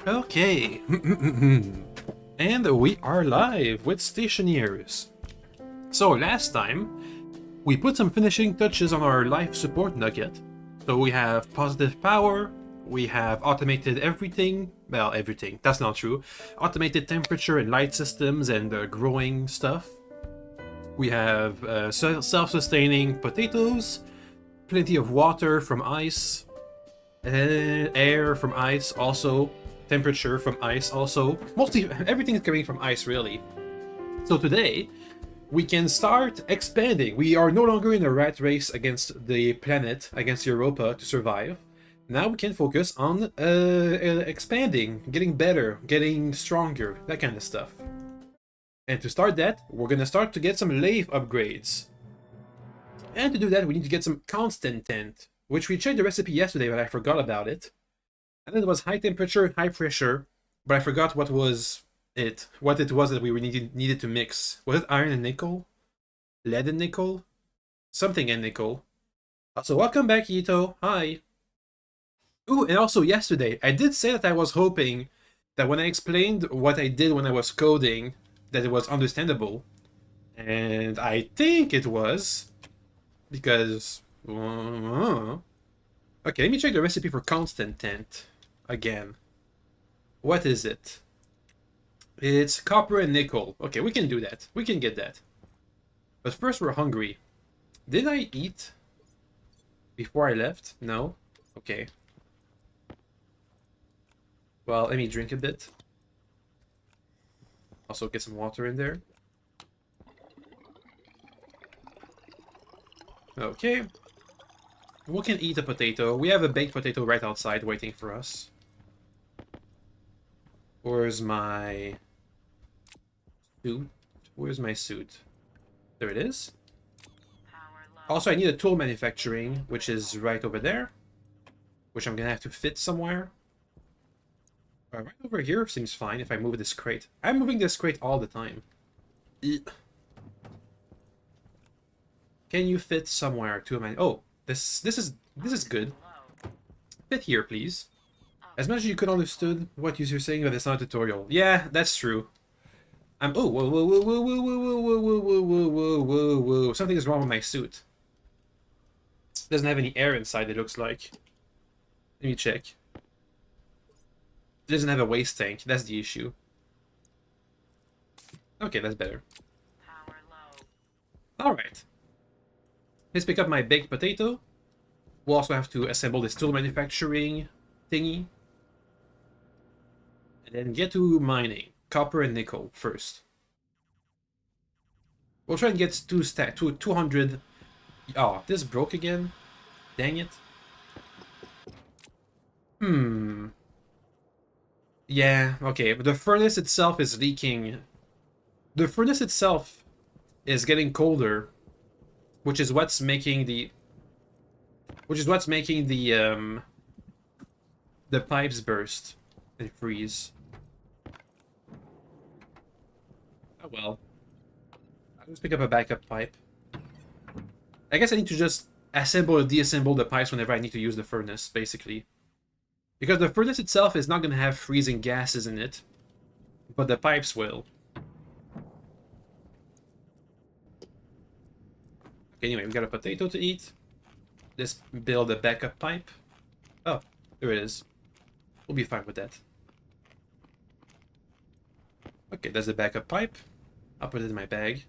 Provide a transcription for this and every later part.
Okay. And we are live with Stationeers. So last time, we put some finishing touches on our life support nugget. So we have positive power, we have automated everything. Well, everything, that's not true. Automated temperature and light systems and growing stuff. We have self-sustaining potatoes, plenty of water from ice, air from ice also, temperature from ice also. Mostly everything is coming from ice, really. So today, we can start expanding. We are no longer in a rat race against the planet, against Europa to survive. Now we can focus on expanding, getting better, getting stronger, that kind of stuff. And to start that, we're gonna start to get some lathe upgrades. And to do that, we need to get some constantan, which we checked the recipe yesterday, but I forgot about it. And then it was high temperature, high pressure, but I forgot what was what it was that we needed to mix. Was it iron and nickel? Lead and nickel? Something and nickel. So welcome back, Ito. Hi. Ooh, and also yesterday, I did say that I was hoping that when I explained what I did when I was coding, that it was understandable. And I think it was, because... okay, let me check the recipe for constantan again. What is it? It's copper and nickel. Okay, we can do that. We can get that. But first, we're hungry. Did I eat before I left? No? Okay. Well, let me drink a bit. Also get some water in there. Okay. We can eat a potato. We have a baked potato right outside waiting for us. Where's my suit? Where's my suit? There it is. Also, I need a tool manufacturing, which is right over there. Which I'm gonna have to fit somewhere. Right over here seems fine if I move this crate. I'm moving this crate all the time. Can you fit somewhere to my... Oh, this is good. Fit here, please. As much as you could understood what you're saying, but it's not a tutorial. Yeah, that's true. Oh, whoa, whoa, whoa, whoa, whoa, whoa, whoa, whoa, whoa, whoa, whoa, whoa, whoa. Something is wrong with my suit. It doesn't have any air inside, it looks like. Let me check. It doesn't have a waste tank, that's the issue. Okay, that's better. Alright. Let's pick up my baked potato. We'll also have to assemble this tool manufacturing thingy. And then get to mining. Copper and nickel first. We'll try and get 200... Oh, this broke again? Dang it. Yeah, okay, but the furnace itself is leaking. The furnace itself is getting colder, which is what's making the pipes burst and freeze. Oh well. I'll just pick up a backup pipe. I guess I need to just assemble or deassemble the pipes whenever I need to use the furnace, basically. Because the furnace itself is not going to have freezing gases in it, but the pipes will. Anyway, we got a potato to eat. Let's build a backup pipe. Oh, there it is. We'll be fine with that. Okay, that's the backup pipe. I'll put it in my bag.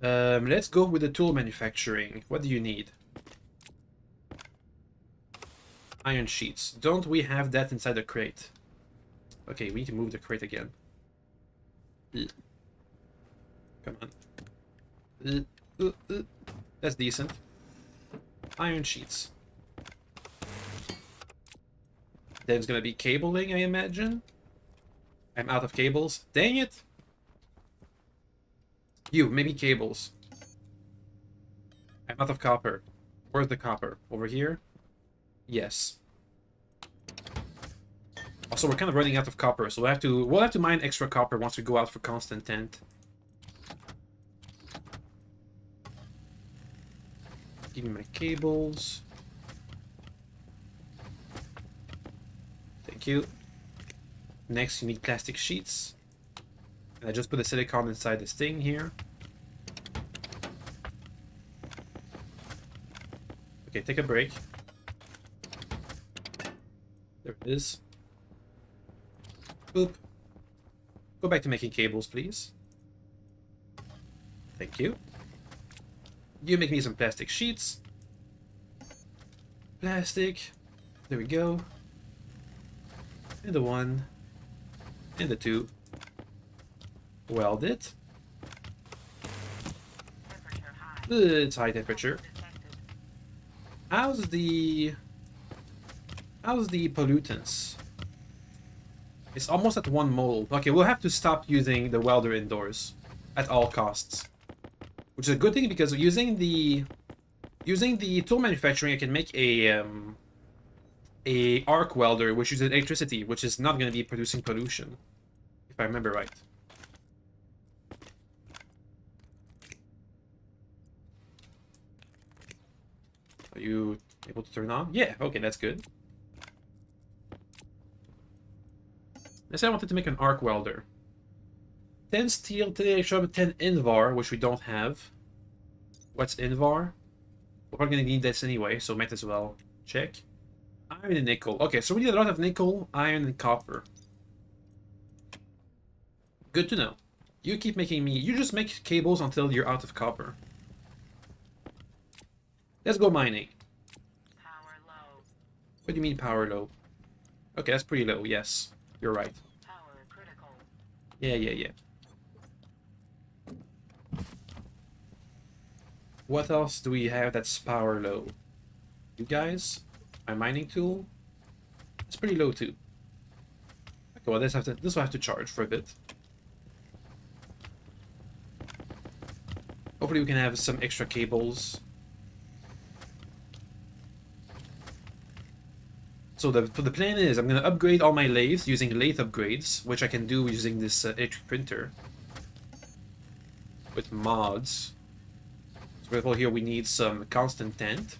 Let's go with the tool manufacturing. What do you need? Iron sheets. Don't we have that inside the crate? Okay, we need to move the crate again. Come on. That's decent. Iron sheets. Then it's gonna be cabling, I imagine. I'm out of cables. Dang it! Maybe cables. I'm out of copper. Where's the copper? Over here? Yes. Also, we're kind of running out of copper, so we'll have to mine extra copper once we go out for constantan. Give me my cables. Thank you. Next, you need plastic sheets. And I just put the silicone inside this thing here. Okay, take a break. There it is. Boop. Go back to making cables, please. Thank you. You make me some plastic sheets. Plastic. There we go. And the 1. And the 2. Weld it. It's high temperature. How's the pollutants? It's almost at 1 mole. Okay, we'll have to stop using the welder indoors at all costs. Which is a good thing because using the tool manufacturing, I can make a arc welder which uses electricity, which is not going to be producing pollution, if I remember right. Are you able to turn on? Yeah, okay, that's good. Let's say I wanted to make an arc welder. 10 steel, 10 electrum, 10 invar, which we don't have. What's invar? We're probably going to need this anyway, so might as well check. Iron and nickel. Okay, so we need a lot of nickel, iron, and copper. Good to know. You keep making me... You just make cables until you're out of copper. Let's go mining. Power low. What do you mean power low? Okay, that's pretty low, yes. You're right. Power critical. Yeah. What else do we have that's power low? You guys? My mining tool? It's pretty low too. Okay, well this will have to charge for a bit. Hopefully we can have some extra cables. So the plan is I'm going to upgrade all my lathes using lathe upgrades, which I can do using this electric printer with mods. So for example, here we need some constantan.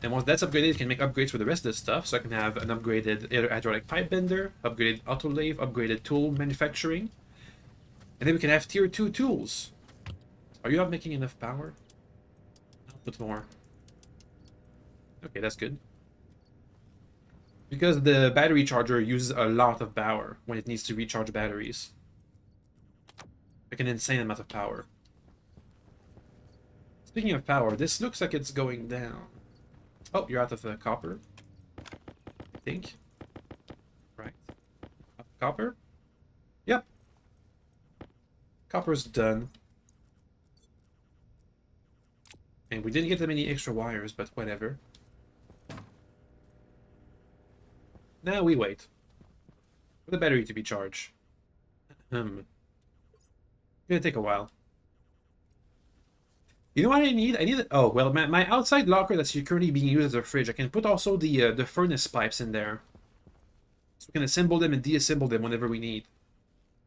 And once that's upgraded, you can make upgrades for the rest of the stuff. So I can have an upgraded hydraulic pipe bender, upgraded auto lathe, upgraded tool manufacturing. And then we can have tier 2 tools. Are you not making enough power? I'll put more. Okay, that's good. Because the battery charger uses a lot of power when it needs to recharge batteries. Like an insane amount of power. Speaking of power, this looks like it's going down. Oh, you're out of copper. I think. Right. Copper? Yep. Copper's done. And we didn't get that many extra wires, but whatever. Now we wait for the battery to be charged. Gonna take a while. You know what I need? I need... Oh, well, my outside locker that's currently being used as a fridge, I can put also the furnace pipes in there. So we can assemble them and deassemble them whenever we need.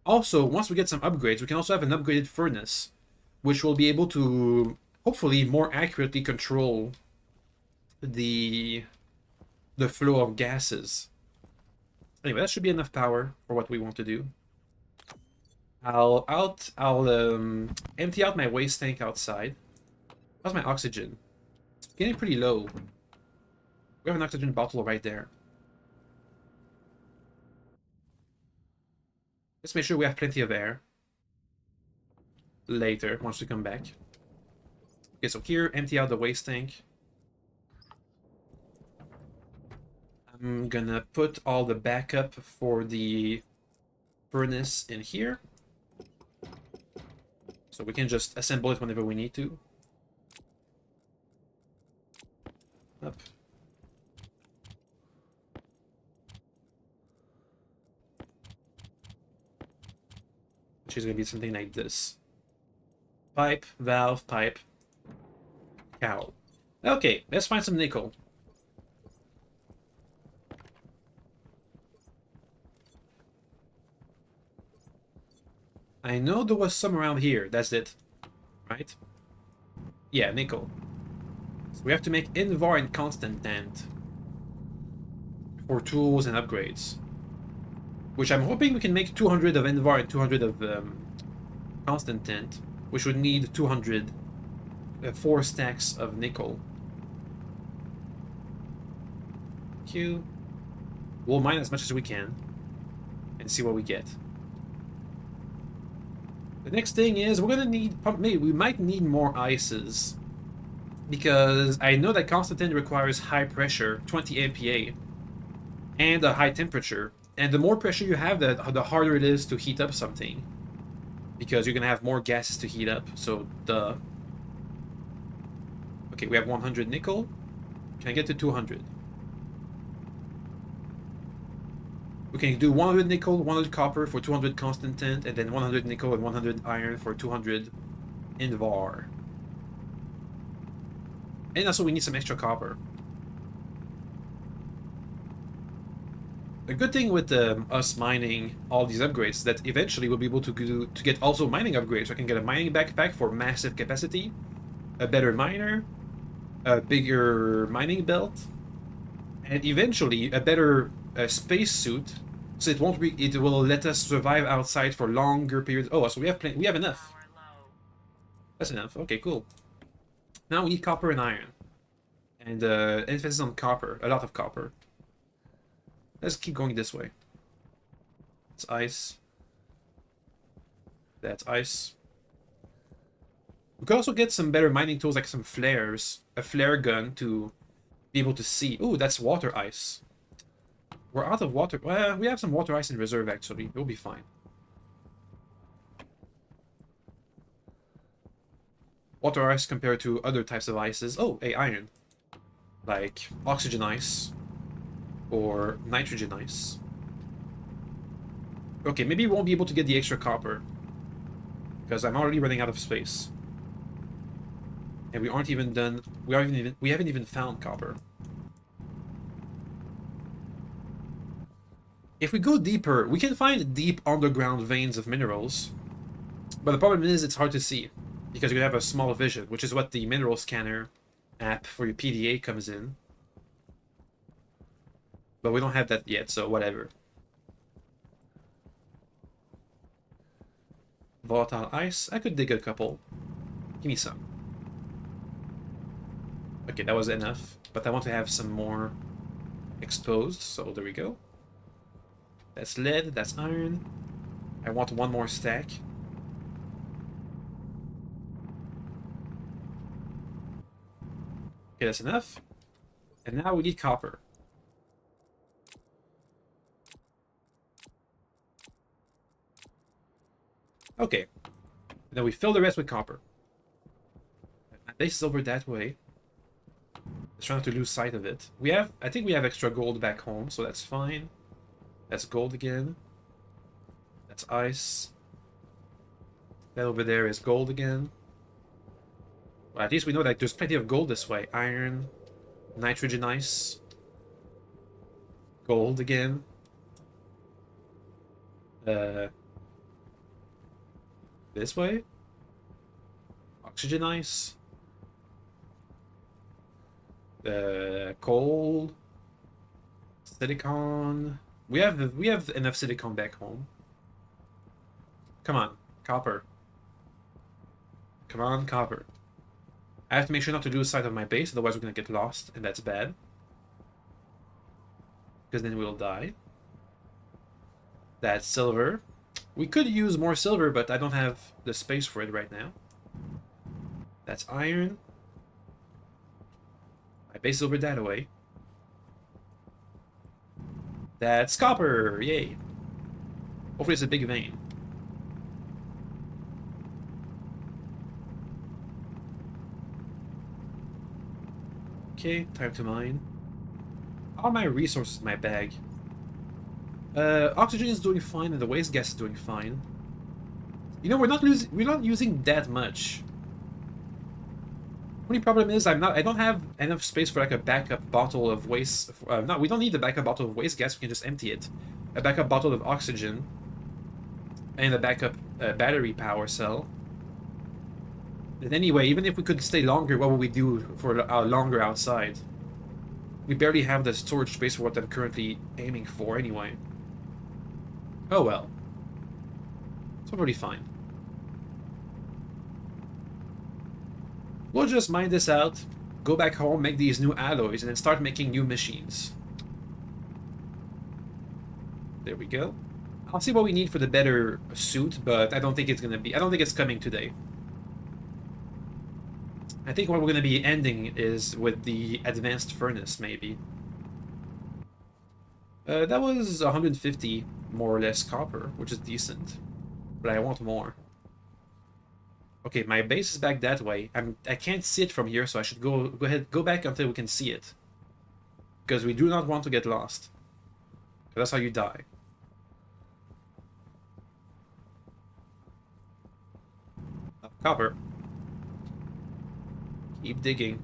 Also, once we get some upgrades, we can also have an upgraded furnace, which will be able to, hopefully, more accurately control the flow of gases. Anyway, that should be enough power for what we want to do. I'll empty out my waste tank outside. How's my oxygen? It's getting pretty low. We have an oxygen bottle right there. Let's make sure we have plenty of air. Later, once we come back. Okay, so here, empty out the waste tank. I'm gonna put all the backup for the furnace in here. So we can just assemble it whenever we need to. Up. Which is gonna be something like this. Pipe, valve, pipe, cowl. Okay, let's find some nickel. I know there was some around here. That's it. Right? Yeah, nickel. So we have to make invar and constantan. for tools and upgrades. Which I'm hoping we can make 200 of Invar and 200 of constantan, which would need 200, 4 stacks of nickel. Q. We'll mine as much as we can and see what we get. The next thing is we're gonna need, maybe we might need more ices, because I know that constantan requires high pressure, 20 MPa, and a high temperature. And the more pressure you have, the harder it is to heat up something, because you're gonna have more gases to heat up. So duh. Okay, we have 100 nickel. Can I get to 200? We can do 100 nickel, 100 copper for 200 constantan, and then 100 nickel and 100 iron for 200 Invar. And also we need some extra copper. The good thing with us mining all these upgrades is that eventually we'll be able to get also mining upgrades. So I can get a mining backpack for massive capacity, a better miner, a bigger mining belt, and eventually a better space suit, so it will let us survive outside for longer periods. Oh, so we have enough. Power low. That's enough. Okay, cool. Now we need copper and iron, and emphasis on copper, a lot of copper. Let's keep going this way. It's ice. That's ice. We could also get some better mining tools, like some flares, a flare gun to be able to see. Ooh, that's water ice. We're out of water. Well, we have some water ice in reserve, actually. We'll be fine. Water ice compared to other types of ices. Oh, hey, iron. Like oxygen ice or nitrogen ice. Okay, maybe we won't be able to get the extra copper because I'm already running out of space. And we aren't even done. We haven't even found copper. If we go deeper, we can find deep underground veins of minerals. But the problem is it's hard to see because you have a small vision, which is what the mineral scanner app for your PDA comes in. But we don't have that yet, so whatever. Volatile ice. I could dig a couple. Give me some. Okay, that was enough. But I want to have some more exposed, so there we go. That's lead, that's iron. I want one more stack. Okay, that's enough. And now we need copper. Okay. And then we fill the rest with copper. My base is over that way. Let's try not to lose sight of it. I think we have extra gold back home, so that's fine. That's gold again. That's ice. That over there is gold again. Well, at least we know that there's plenty of gold this way. Iron, nitrogen ice, gold again. This way. Oxygen ice. Coal. Silicon. We have enough silicon back home. Come on, copper. Come on, copper. I have to make sure not to lose sight of my base, otherwise we're gonna get lost, and that's bad. Because then we'll die. That's silver. We could use more silver, but I don't have the space for it right now. That's iron. My base is over that way. That's copper! Yay! Hopefully it's a big vein. Okay, time to mine. All my resources in my bag. Oxygen is doing fine and the waste gas is doing fine. You know, we're not using that much. Only problem is I don't have enough space for like a backup bottle of waste. No, we don't need a backup bottle of waste gas. We can just empty it. A backup bottle of oxygen and a backup battery power cell. And anyway, even if we could stay longer, what would we do for longer outside? We barely have the storage space for what I'm currently aiming for anyway. Oh well. It's probably fine. We'll just mine this out, go back home, make these new alloys, and then start making new machines. There we go. I'll see what we need for the better suit, but I don't think it's gonna be... I don't think it's coming today. I think what we're gonna be ending is with the advanced furnace, maybe. That was 150, more or less, copper, which is decent. But I want more. Okay, my base is back that way. I can't see it from here, so I should go ahead, go back until we can see it. Because we do not want to get lost. That's how you die. Oh, copper. Keep digging.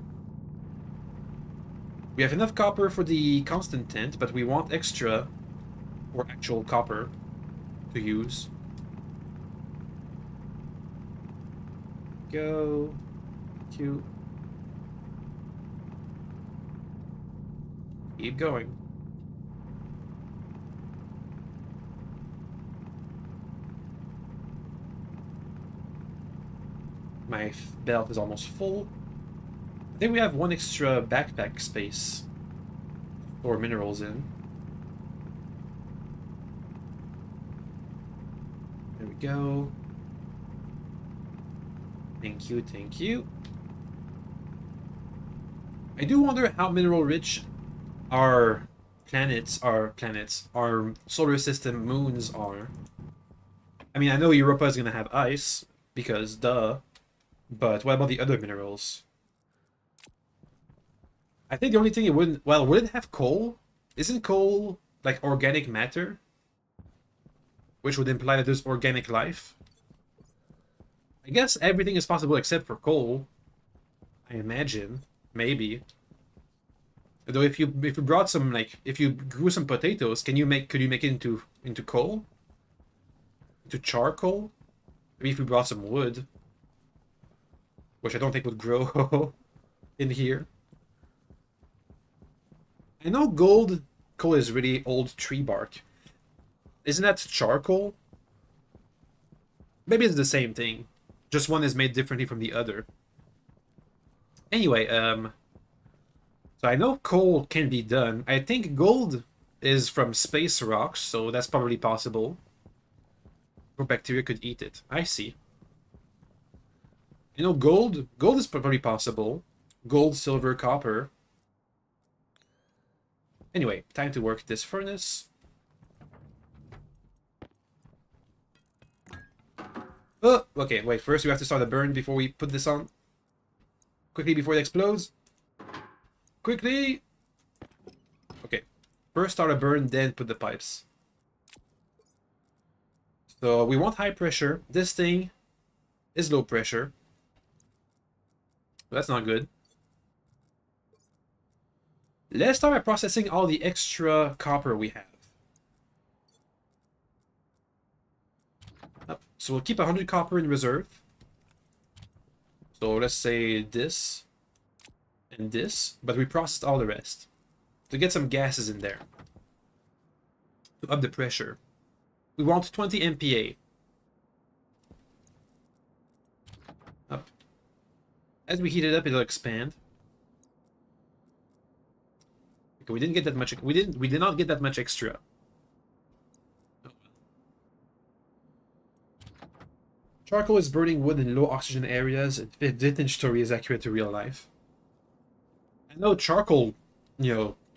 We have enough copper for the constantan, but we want extra, or actual copper, to use. Go. Cute. Keep going. My belt is almost full. I think we have one extra backpack space for minerals in. There we go. Thank you, thank you. I do wonder how mineral rich our our solar system moons are. I mean, I know Europa is gonna have ice, because duh, but what about the other minerals? I think the only thing it wouldn't... Well, would it have coal? Isn't coal, like, organic matter? Which would imply that there's organic life? I guess everything is possible except for coal. I imagine. Maybe. Though if you brought some, like, if you grew some potatoes, could you make it into coal? Into charcoal? Maybe if we brought some wood. Which I don't think would grow in here. I know coal is really old tree bark. Isn't that charcoal? Maybe it's the same thing. Just one is made differently from the other. Anyway, so I know coal can be done. I think gold is from space rocks, so that's probably possible. Or bacteria could eat it. I see. You know, gold is probably possible. Gold, silver, copper. Anyway, time to work this furnace. Oh, okay, wait, first we have to start a burn before we put this on. Quickly before it explodes. Quickly! Okay, first start a burn, then put the pipes. So we want high pressure. This thing is low pressure. That's not good. Let's start by processing all the extra copper we have. So we'll keep 100 copper in reserve. So let's say this and this, but we processed all the rest to get some gases in there to up the pressure. We want 20 MPa. Up. As we heat it up, it'll expand. Okay, we didn't get that much. We did not get that much extra. Charcoal is burning wood in low oxygen areas. If vintage story is accurate to real life. I know charcoal,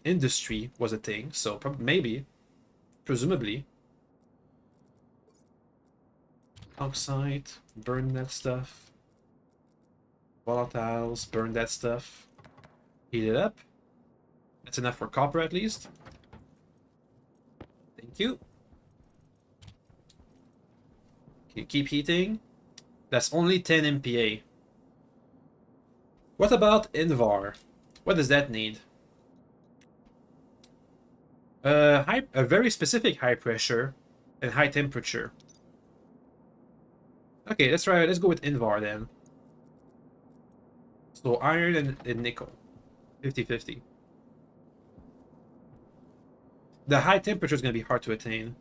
industry was a thing, so maybe, presumably. Oxide, burn that stuff. Volatiles, burn that stuff. Heat it up. That's enough for copper at least. Thank you. Okay, keep heating. That's only 10 MPa. What about Invar? What does that need? A very specific high pressure and high temperature. Okay, let's try. Let's go with Invar then. So iron and nickel, 50-50. The high temperature is going to be hard to attain.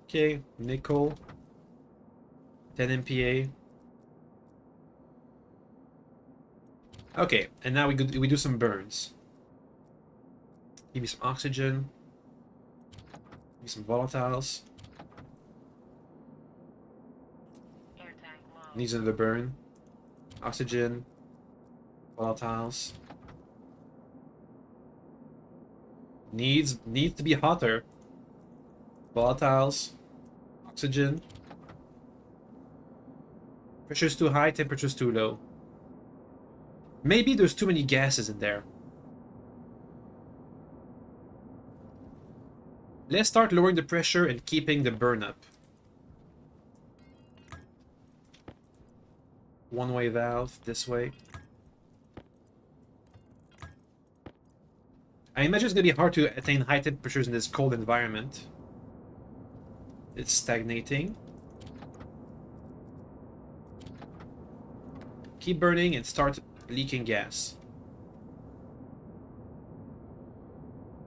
Okay, nickel. 10 MPa. Okay, and now we do some burns. Give me some oxygen. Give me some volatiles. Air tank low. Needs another burn. Oxygen. Volatiles. Needs to be hotter. Volatiles. Oxygen. Pressure's too high, temperature's too low. Maybe there's too many gases in there. Let's start lowering the pressure and keeping the burn up. One-way valve, this way. I imagine it's going to be hard to attain high temperatures in this cold environment. It's stagnating. Keep burning and start leaking gas.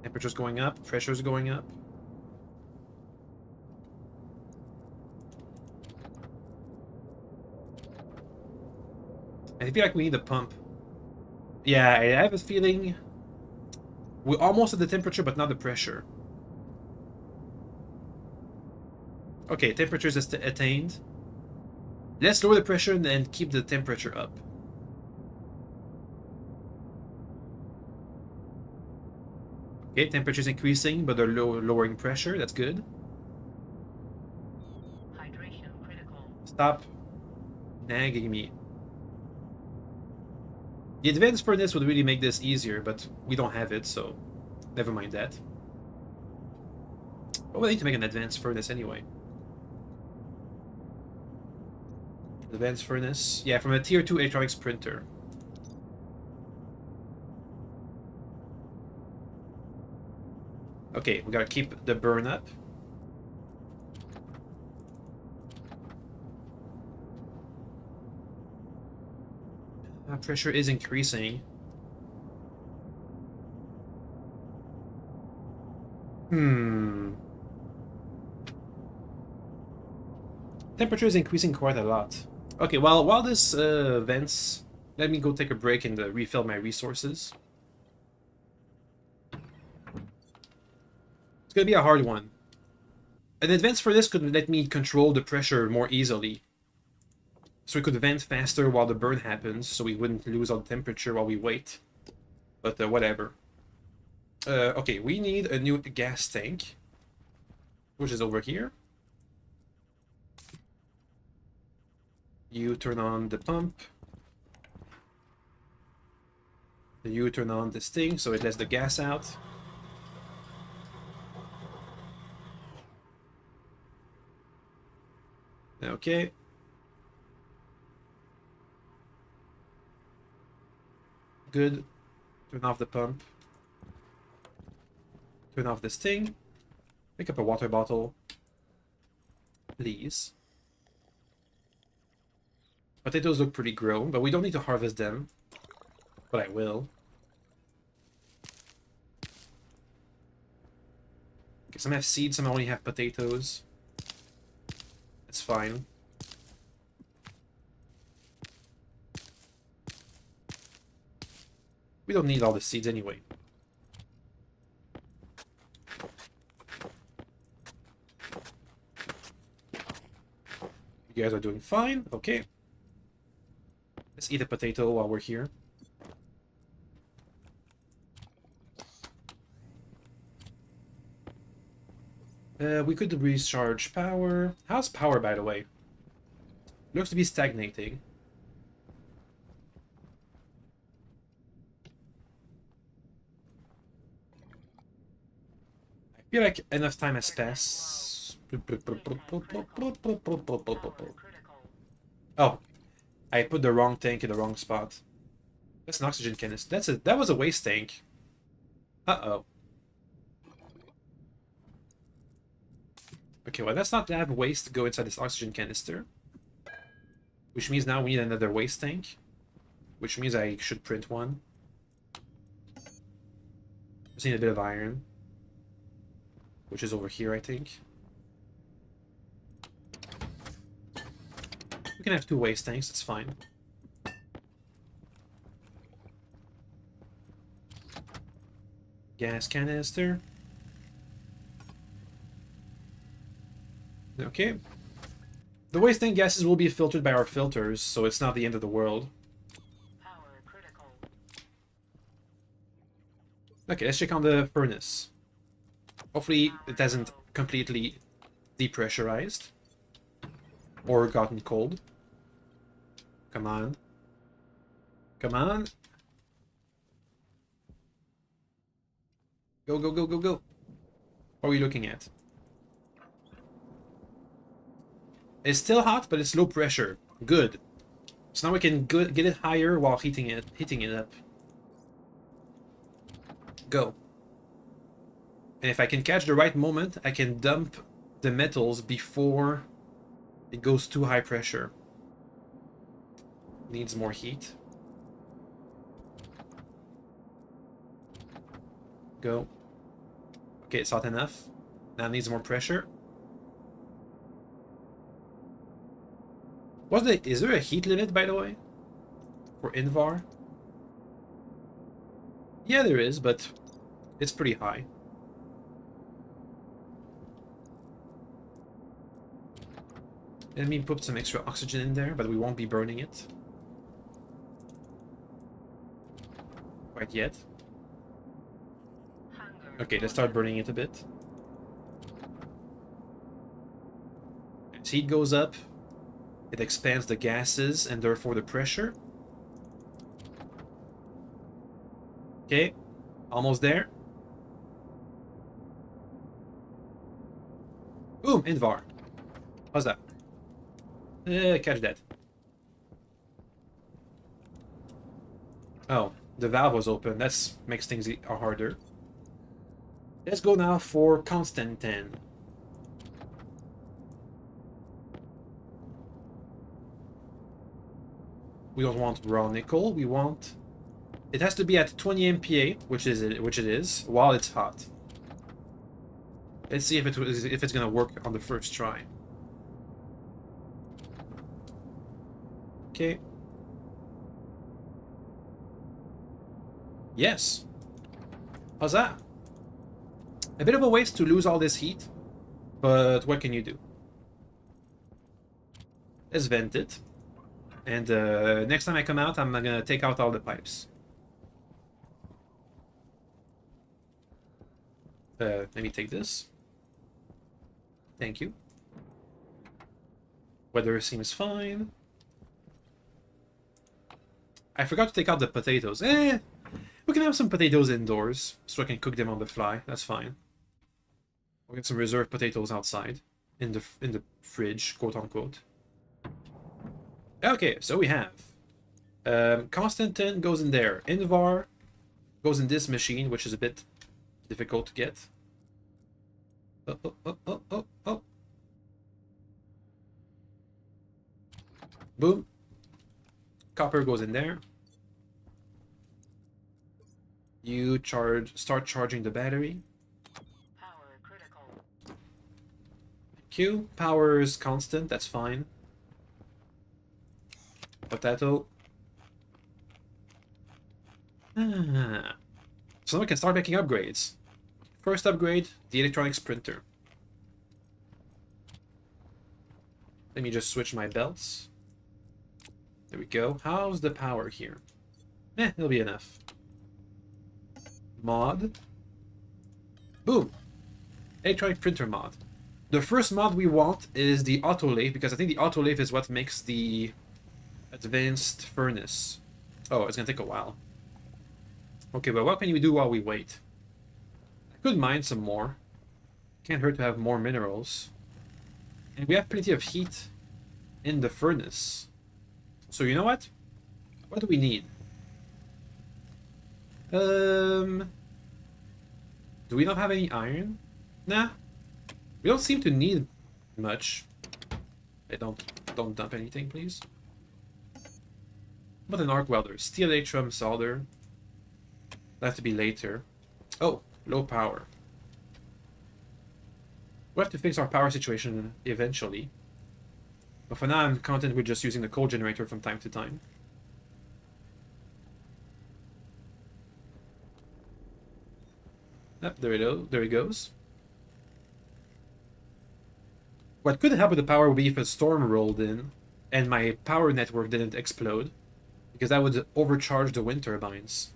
Temperature's going up, pressure's going up. I feel like we need a pump. Yeah, I have a feeling we're almost at the temperature, but not the pressure. Okay, temperature is attained. Let's lower the pressure and then keep the temperature up. Okay, temperature's increasing, but they're lowering pressure. That's good. Hydration critical. Stop nagging me. The advanced furnace would really make this easier, but we don't have it, so never mind that. But we need to make an advanced furnace anyway. Advanced furnace. Yeah, from a tier 2 electronics printer. Okay, we gotta keep the burn up. Pressure is increasing. Temperature is increasing quite a lot. Okay, well, while this vents, let me go take a break and refill my resources. It's gonna be a hard one. An advanced furnace could let me control the pressure more easily. So we could vent faster while the burn happens, so we wouldn't lose all the temperature while we wait. But whatever. Okay, we need a new gas tank, which is over here. You turn on the pump. You turn on this thing, so it lets the gas out. Okay. Good. Turn off the pump. Turn off this thing. Pick up a water bottle. Please. Potatoes look pretty grown, but we don't need to harvest them. But I will. Okay, some have seeds, some only have potatoes. It's fine. We don't need all the seeds anyway. You guys are doing fine. Okay. Let's eat a potato while we're here. We could recharge power. How's power, by the way? Looks to be stagnating. I feel like enough time has passed. Oh, I put the wrong tank in the wrong spot. That's an oxygen canister. That was a waste tank. Uh-oh. Okay, well, let's not have waste go inside this oxygen canister. Which means now we need another waste tank. which means I should print one. Just need a bit of iron, which is over here, I think. We can have 2 waste tanks, that's fine. Gas canister. Okay. The waste tank gases will be filtered by our filters, so it's not the end of the world. Power critical. Okay, let's check on the furnace. Hopefully it hasn't completely depressurized or gotten cold. Come on. Come on. Go, go, go, go, go. What are we looking at? It's still hot, but it's low pressure. Good. So now we can get it higher while heating it up. Go. And if I can catch the right moment, I can dump the metals before it goes too high pressure. Needs more heat. Go. Okay, it's hot enough. Now it needs more pressure. Is there a heat limit, by the way? For Invar? Yeah, there is, but it's pretty high. Let me put some extra oxygen in there, but we won't be burning it. Quite yet. Okay, let's start burning it a bit. As heat goes up, it expands the gases and therefore the pressure. Okay, almost there. Boom, Invar. How's that? Catch that. Oh, the valve was open. That makes things harder. Let's go now for constantan. We don't want raw nickel. We want... It has to be at 20 MPa, which it is, while it's hot. Let's see if it's gonna work on the first try. Okay. Yes. How's that? A bit of a waste to lose all this heat, but what can you do? Let's vent it. And next time I come out, I'm gonna take out all the pipes. Let me take this. Thank you. Weather seems fine. I forgot to take out the potatoes. We can have some potatoes indoors, so I can cook them on the fly. That's fine. We'll get some reserve potatoes outside, in the fridge, quote unquote. Okay, so we have constantan goes in there. Invar goes in this machine, which is a bit difficult to get. Oh. Boom. Copper goes in there. You start charging the battery. Power critical. Q. Power is constant, that's fine. Potato. So now we can start making upgrades. First upgrade, the electronics printer. Let me just switch my belts. There we go. How's the power here? It'll be enough. Mod. Boom. Electronic printer mod. The first mod we want is the autolathe, because I think the autolathe is what makes the advanced furnace. Oh, it's gonna take a while. Okay, but what can we do while we wait? I could mine some more. Can't hurt to have more minerals. And we have plenty of heat in the furnace. So you know what? What do we need? Do we not have any iron? Nah. We don't seem to need much. Hey, don't dump anything, please. What an arc welder. Steel atrium solder. That'll have to be later. Oh, low power. We'll have to fix our power situation eventually. But for now, I'm content with just using the coal generator from time to time. Yep, there it goes. What could help with the power would be if a storm rolled in and my power network didn't explode, because that would overcharge the wind turbines.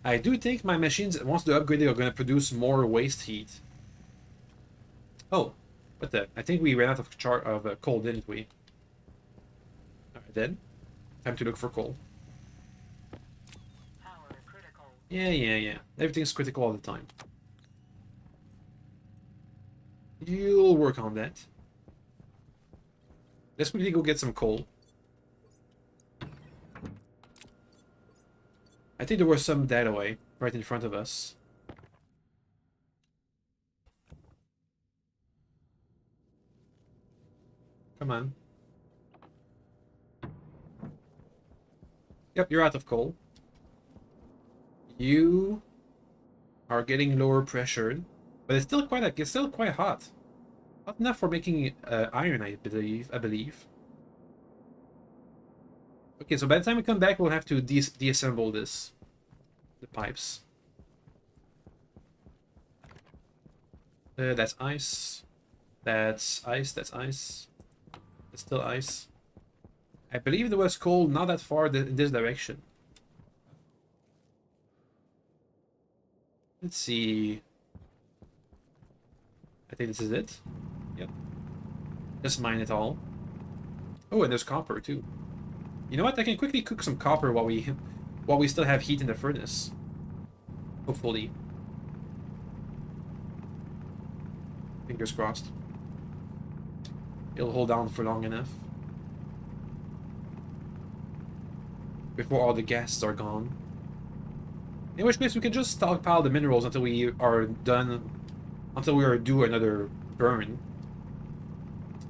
I do think my machines, once they're upgraded, are going to produce more waste heat. Oh, what the? I think we ran out of coal, didn't we? Alright then. Time to look for coal. Power critical. Yeah. Everything's critical all the time. You'll work on that. Let's quickly go get some coal. I think there was some that way, right in front of us. Come on. Yep, you're out of coal. You are getting lower pressured, but it's still quite hot. Hot enough for making iron, I believe. Okay, so by the time we come back, we'll have to deassemble the pipes. That's ice. That's ice. That's ice. It's still ice. I believe there was coal not that far in this direction. Let's see. I think this is it. Yep. Just mine it all. Oh, and there's copper too. You know what? I can quickly cook some copper while we still have heat in the furnace. Hopefully. Fingers crossed. It'll hold down for long enough. Before all the gases are gone. In which case we can just stockpile the minerals until we are done, until we are due another burn.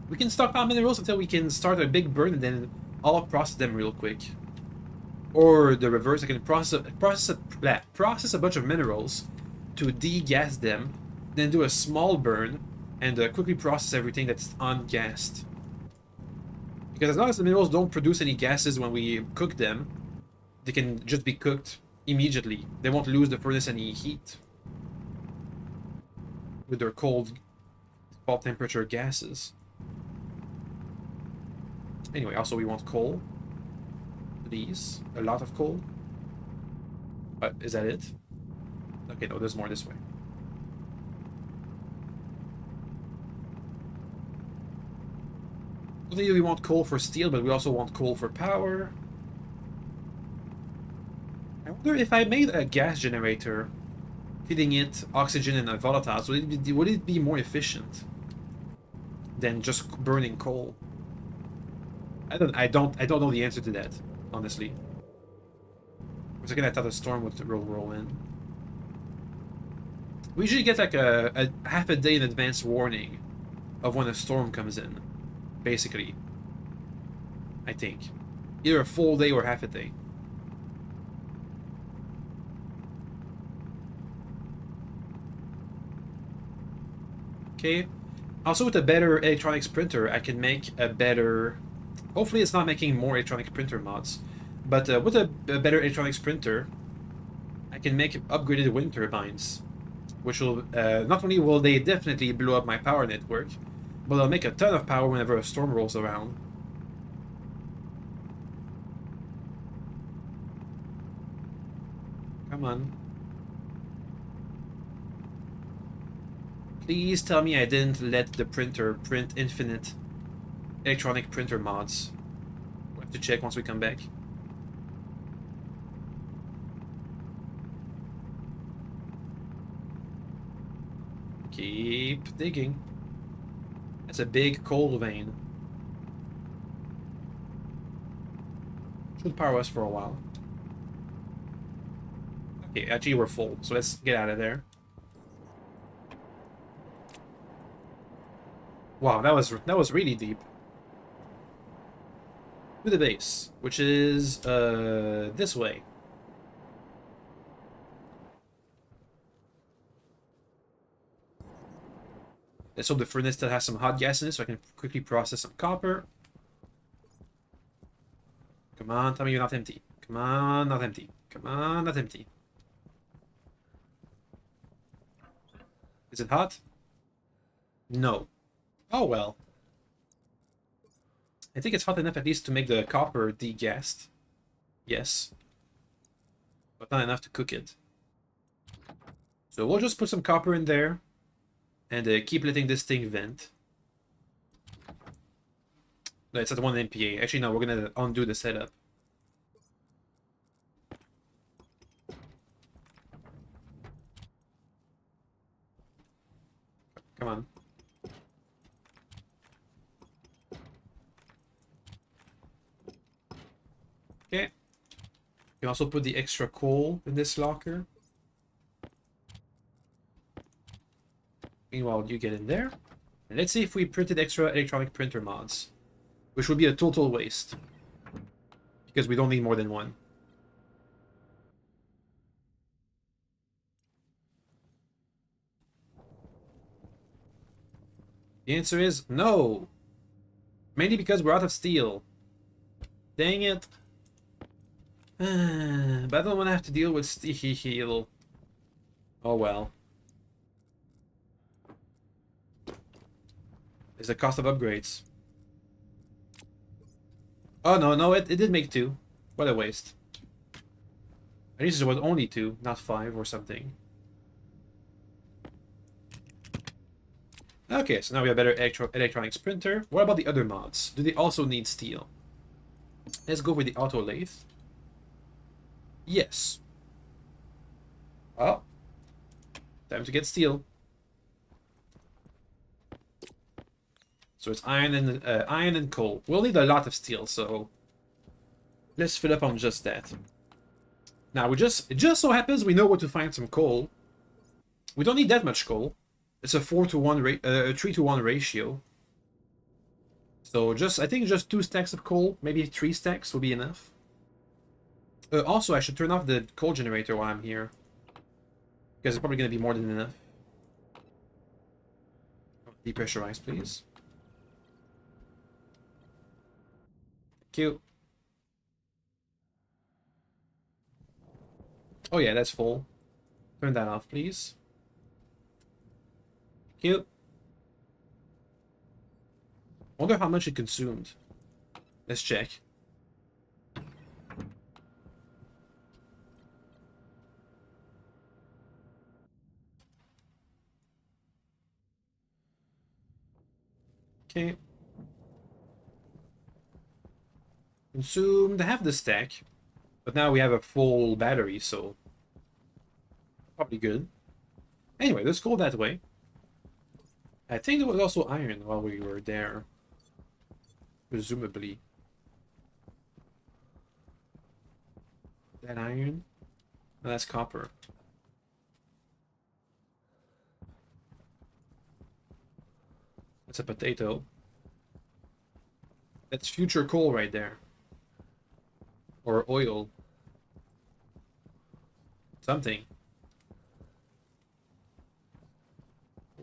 We can stockpile minerals until we can start a big burn and then I'll process them real quick. Or the reverse, I can process a bunch of minerals to degas them, then do a small burn and quickly process everything that's ungassed. Because as long as the minerals don't produce any gases when we cook them, they can just be cooked immediately. They won't lose the furnace any heat with their cold temperature gases. Anyway, also we want coal. Please. A lot of coal. Is that it? Okay, no, there's more this way. Not only do we want coal for steel, but we also want coal for power. I wonder if I made a gas generator, feeding it oxygen and volatiles, would it be more efficient than just burning coal? I don't know the answer to that, honestly. For a second I thought a storm would roll in. We usually get like a half a day in advance warning of when a storm comes in, basically. I think. Either a full day or half a day. Okay. Also with a better electronics printer, I can make a better... Hopefully it's not making more electronic printer mods. But with a better electronics printer, I can make upgraded wind turbines. Which will, not only will they definitely blow up my power network, but they'll make a ton of power whenever a storm rolls around. Come on. Please tell me I didn't let the printer print infinite electronic printer mods. We'll have to check once we come back. Keep digging. That's a big coal vein. Should power us for a while. Okay, actually we're full, so let's get out of there. Wow, that was really deep. To the base, which is this way. Let's hope the furnace still has some hot gas in it so I can quickly process some copper. Come on, tell me you're not empty. Come on, not empty. Come on, not empty. Is it hot? No. Oh well. I think it's hot enough at least to make the copper degassed. Yes. But not enough to cook it. So we'll just put some copper in there and keep letting this thing vent. No, it's at 1 MPa. Actually, no, we're gonna undo the setup. Come on. Okay. You can also put the extra coal in this locker. Meanwhile, you get in there. And let's see if we printed extra electronic printer mods. Which would be a total waste. Because we don't need more than one. The answer is no. Mainly because we're out of steel. Dang it. But I don't want to have to deal with steel. Oh well. It's the cost of upgrades. Oh no, no, it did make 2. What a waste. At least it was only 2, not 5 or something. Okay, so now we have better electronics printer. What about the other mods? Do they also need steel? Let's go with the auto lathe. Yes. Oh. Time to get steel. So it's iron and coal. We'll need a lot of steel, so let's fill up on just that. Now it just so happens we know where to find some coal. We don't need that much coal. It's a 3-to-1 ratio. So I think just 2 stacks of coal, maybe 3 stacks will be enough. Also, I should turn off the coal generator while I'm here, because it's probably going to be more than enough. Depressurize, please. Thank you. Oh yeah, that's full. Turn that off, please. Thank you. Wonder how much it consumed. Let's check. Okay. Consumed half the stack. But now we have a full battery, so probably good. Anyway, let's go that way. I think there was also iron while we were there. Presumably. That iron? No, that's copper. That's a potato. That's future coal right there. Or oil. Something.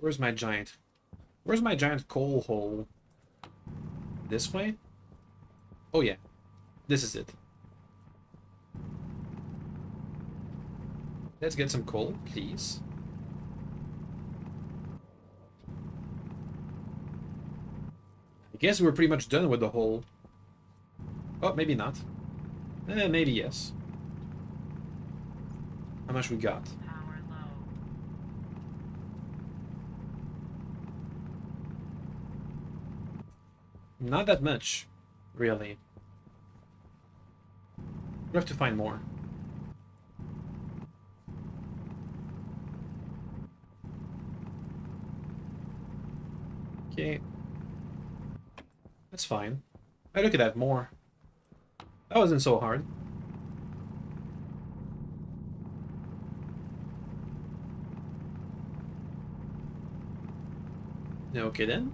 Where's my giant coal hole? This way? Oh yeah. This is it. Let's get some coal, please. I guess we're pretty much done with the hole. Oh, maybe not. Maybe yes. How much we got? Power low. Not that much, really. We have to find more. Okay. That's fine. I look at that more. That wasn't so hard. Okay then.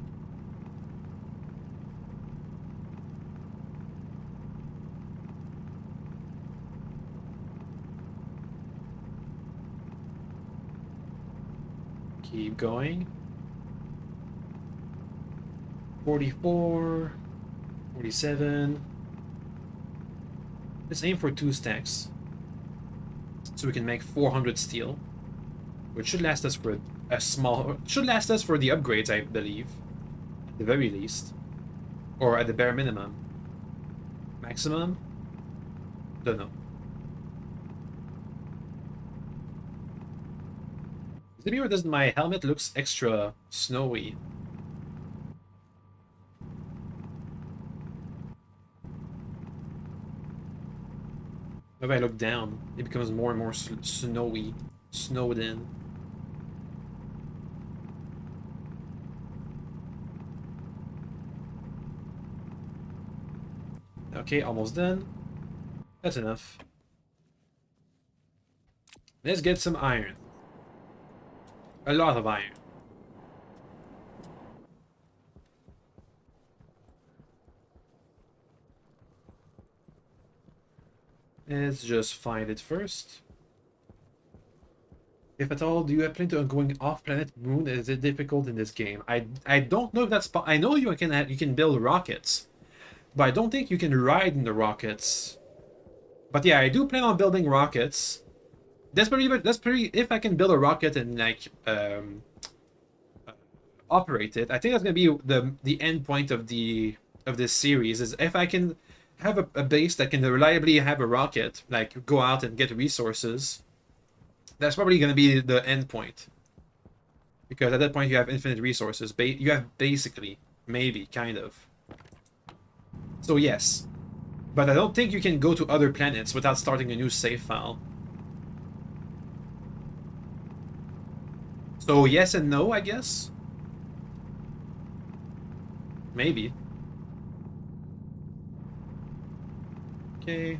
Keep going. 44, 47. Let's aim for 2 stacks. So we can make 400 steel. Which should last us for a small... Should last us for the upgrades, I believe. At the very least. Or at the bare minimum. Maximum? Don't know. Maybe or does my helmet looks extra snowy? If I look down, it becomes more and more snowy, snowed in. Okay, almost done. That's enough. Let's get some iron. A lot of iron. Let's just find it first. If at all, do you plan on going off-planet moon? Is it difficult in this game? I don't know if that's... I know you can build rockets, but I don't think you can ride in the rockets. But yeah, I do plan on building rockets. That's pretty. If I can build a rocket and like operate it, I think that's gonna be the end point of this series. Is if I can have a base that can reliably have a rocket, like go out and get resources. That's probably gonna be the end point. Because at that point you have infinite resources. You have basically, maybe, kind of. So yes. But I don't think you can go to other planets without starting a new save file. So yes and no, I guess? Maybe. Okay.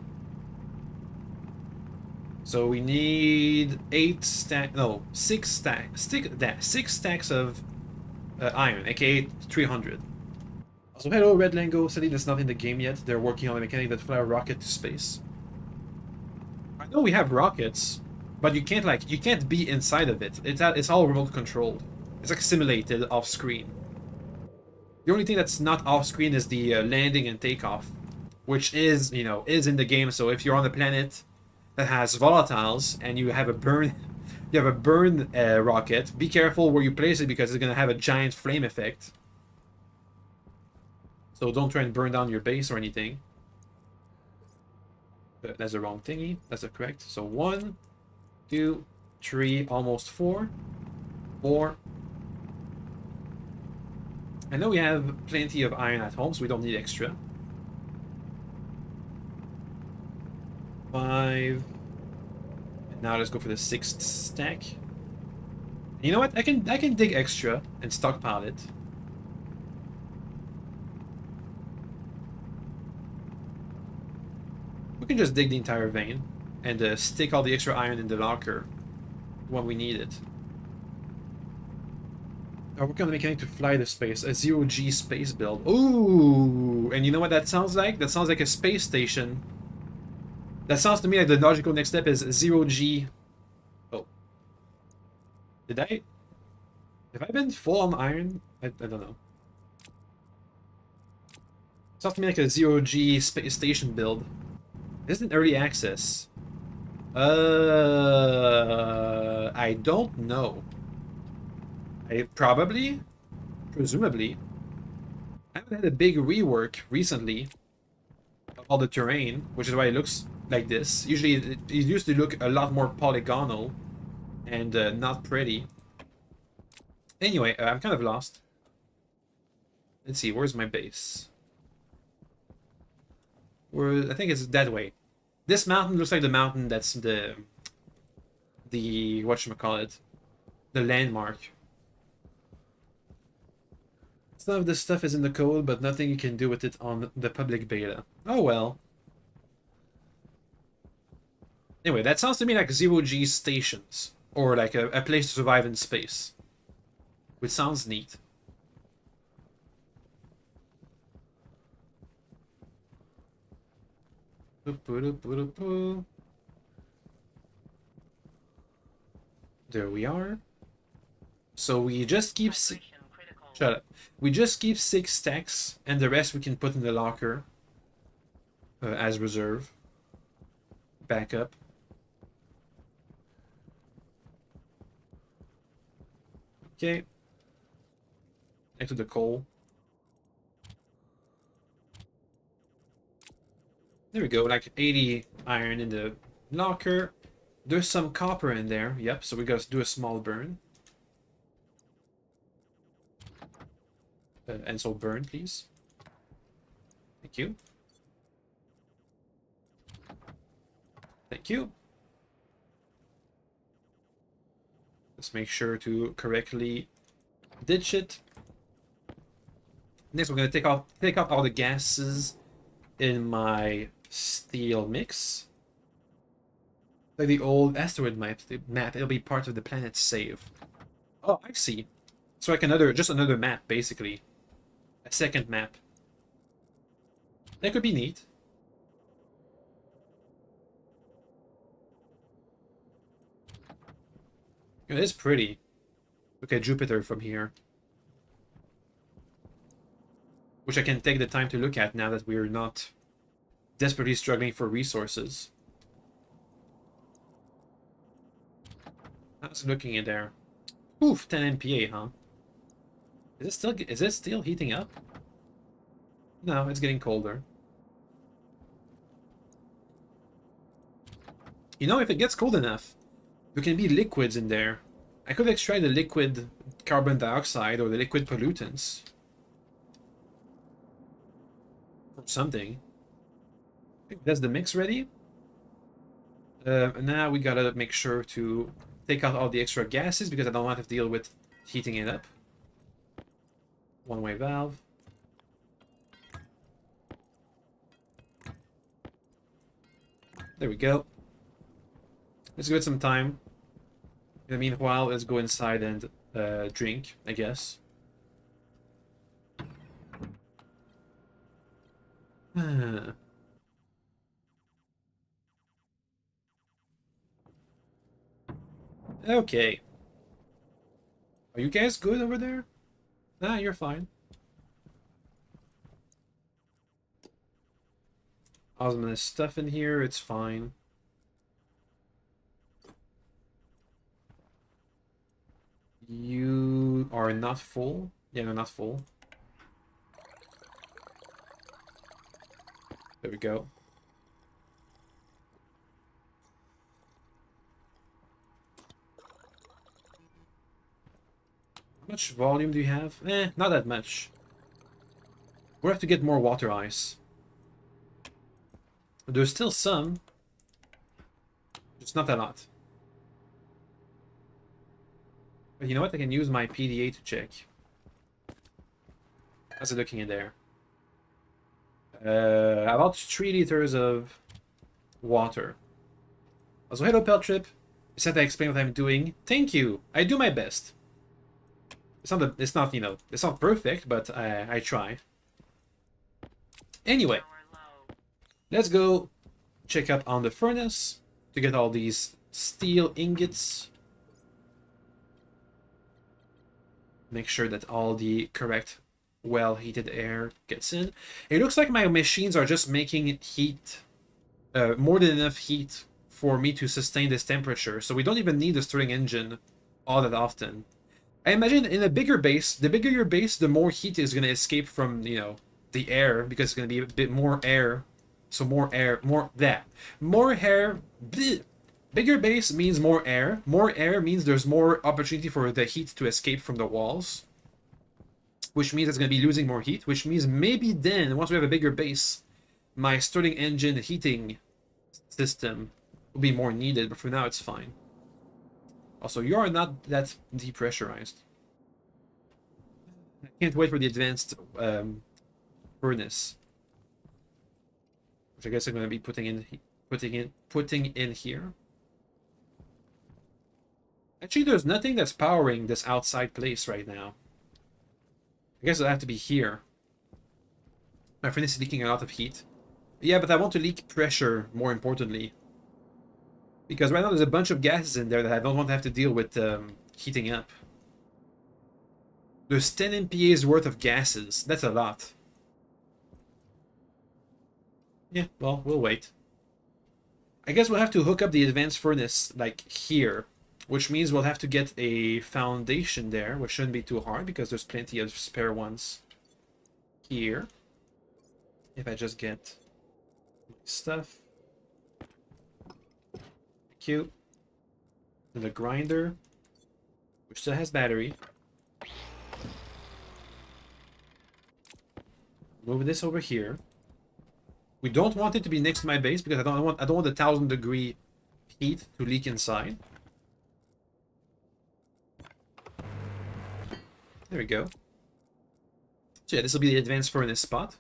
So we need 6 stacks of iron, aka 300. Also, hello, Red Lango. Sadly, that's not in the game yet. They're working on a mechanic that fly a rocket to space. I know we have rockets, but you can't be inside of it. It's all remote controlled. It's like simulated off screen. The only thing that's not off screen is the landing and takeoff, which is in the game. So if you're on a planet that has volatiles and you have a burn rocket, be careful where you place it because it's gonna have a giant flame effect. So don't try and burn down your base or anything. But that's the wrong thingy. That's the correct. So 1, 2, 3, almost 4. 4. I know we have plenty of iron at home, so we don't need extra. 5. And now let's go for the 6th stack. You know what? I can dig extra and stockpile it. We can just dig the entire vein and stick all the extra iron in the locker when we need it. I'm working on the mechanic to fly the space, a 0G space build. Ooh! And you know what that sounds like? That sounds like a space station. That sounds to me like the logical next step is 0G. Oh. Did I? Have I been full on iron? I don't know. Sounds to me like a 0G space station build. This is early access. I don't know. Presumably. I haven't had a big rework recently of all the terrain, which is why it looks like this. Usually it used to look a lot more polygonal and not pretty. Anyway, I'm kind of lost. Let's see, where's my base? I think it's that way. This mountain looks like the mountain that's the whatchamacallit, the landmark. Some of this stuff is in the code, but nothing you can do with it on the public beta. Oh well. Anyway, that sounds to me like 0G stations, or like a place to survive in space. Which sounds neat. There we are. So we just keep Vibration critical. shut up. We just keep 6 stacks, and the rest we can put in the locker as reserve. Backup. Okay. Next to the coal. There we go, like 80 iron in the locker. There's some copper in there, yep, so we gotta do a small burn. And so burn, please. Thank you. Thank you. Let's make sure to correctly ditch it. Next, we're gonna take out all the gases in my steel mix. Like the old asteroid map, it'll be part of the planet's save. Oh, I see. So like just another map, basically. A second map. That could be neat. It is pretty. Look at Jupiter from here. Which I can take the time to look at now that we're not desperately struggling for resources. How's it looking in there? Oof, 10 MPa, huh? Is it still heating up? No, it's getting colder. You know, if it gets cold enough, there can be liquids in there. I could extract the liquid carbon dioxide or the liquid pollutants from something. That's the mix ready. Now we gotta make sure to take out all the extra gases because I don't want to deal with heating it up. One-way valve. There we go. Let's give it some time. In the meanwhile, let's go inside and drink, I guess. Okay. Are you guys good over there? Nah, you're fine. Osmond stuff in here, it's fine. You are not full? Yeah, no, not full. There we go. How much volume do you have? Not that much. We have to get more water ice. There's still some. It's not a lot. But you know what? I can use my PDA to check. How's it looking in there? About 3 liters of water. Also, hello, Peltrip. You said I explain what I'm doing. Thank you. I do my best. It's not you know, it's not perfect, but I try. Anyway, let's go check up on the furnace to get all these steel ingots. Make sure that all the correct well-heated air gets in. It looks like my machines are just making heat, more than enough heat for me to sustain this temperature, so we don't even need a stirring engine all that often. I imagine in a bigger base, the bigger your base, the more heat is going to escape from, you know, the air, because it's going to be a bit more air. So more air, more that. More air, bleh. Bigger base means more air. More air means there's more opportunity for the heat to escape from the walls. Which means it's going to be losing more heat, which means maybe then, once we have a bigger base, my Stirling engine heating system will be more needed, but for now it's fine. Also, you are not that depressurized. I can't wait for the advanced furnace, which I guess I'm going to be putting in here. Actually, there's nothing that's powering this outside place right now. I guess it'll have to be here. My furnace is leaking a lot of heat. Yeah, but I want to leak pressure, more importantly. Because right now there's a bunch of gases in there that I don't want to have to deal with heating up. There's 10 MPA's worth of gases. That's a lot. Yeah, well, we'll wait. I guess we'll have to hook up the advanced furnace, like, here. Which means we'll have to get a foundation there, which shouldn't be too hard, because there's plenty of spare ones here. If I just get stuff. Cute. And the grinder, which still has battery. Move this over here. We don't want it to be next to my base because I don't want the 1000-degree heat to leak inside. There we go. So yeah, this will be the advanced furnace spot.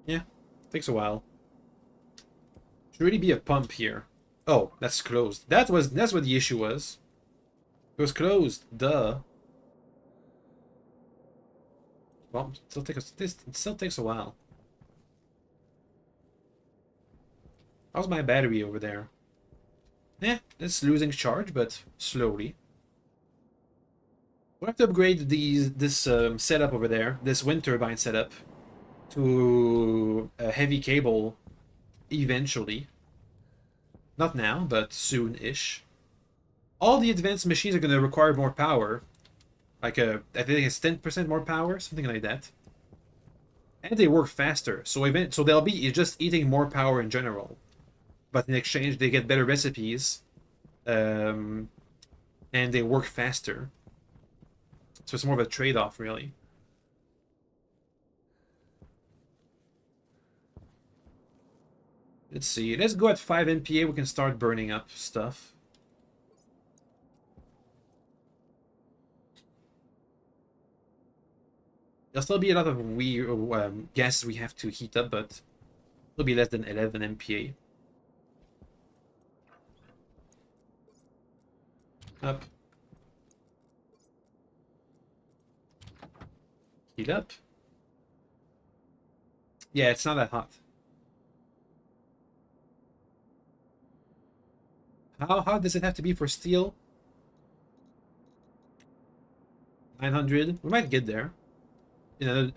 Yeah, takes a while. Should really be a pump here. Oh, that's closed. That's what the issue was. It was closed. Duh. Well, it still takes a while. How's my battery over there? Yeah, it's losing charge, but slowly. We'll have to upgrade this setup over there, this wind turbine setup, to a heavy cable eventually. Not now, but soon-ish. All the advanced machines are going to require more power. Like, I think it's 10% more power, something like that. And they work faster, so they'll be just eating more power in general. But in exchange, they get better recipes. And they work faster. So it's more of a trade-off, really. Let's see. Let's go at 5 MPA. We can start burning up stuff. There'll still be a lot of gases we have to heat up, but it'll be less than 11 MPA. Up. Heat up. Yeah, it's not that hot. How hot does it have to be for steel? 900. We might get there. In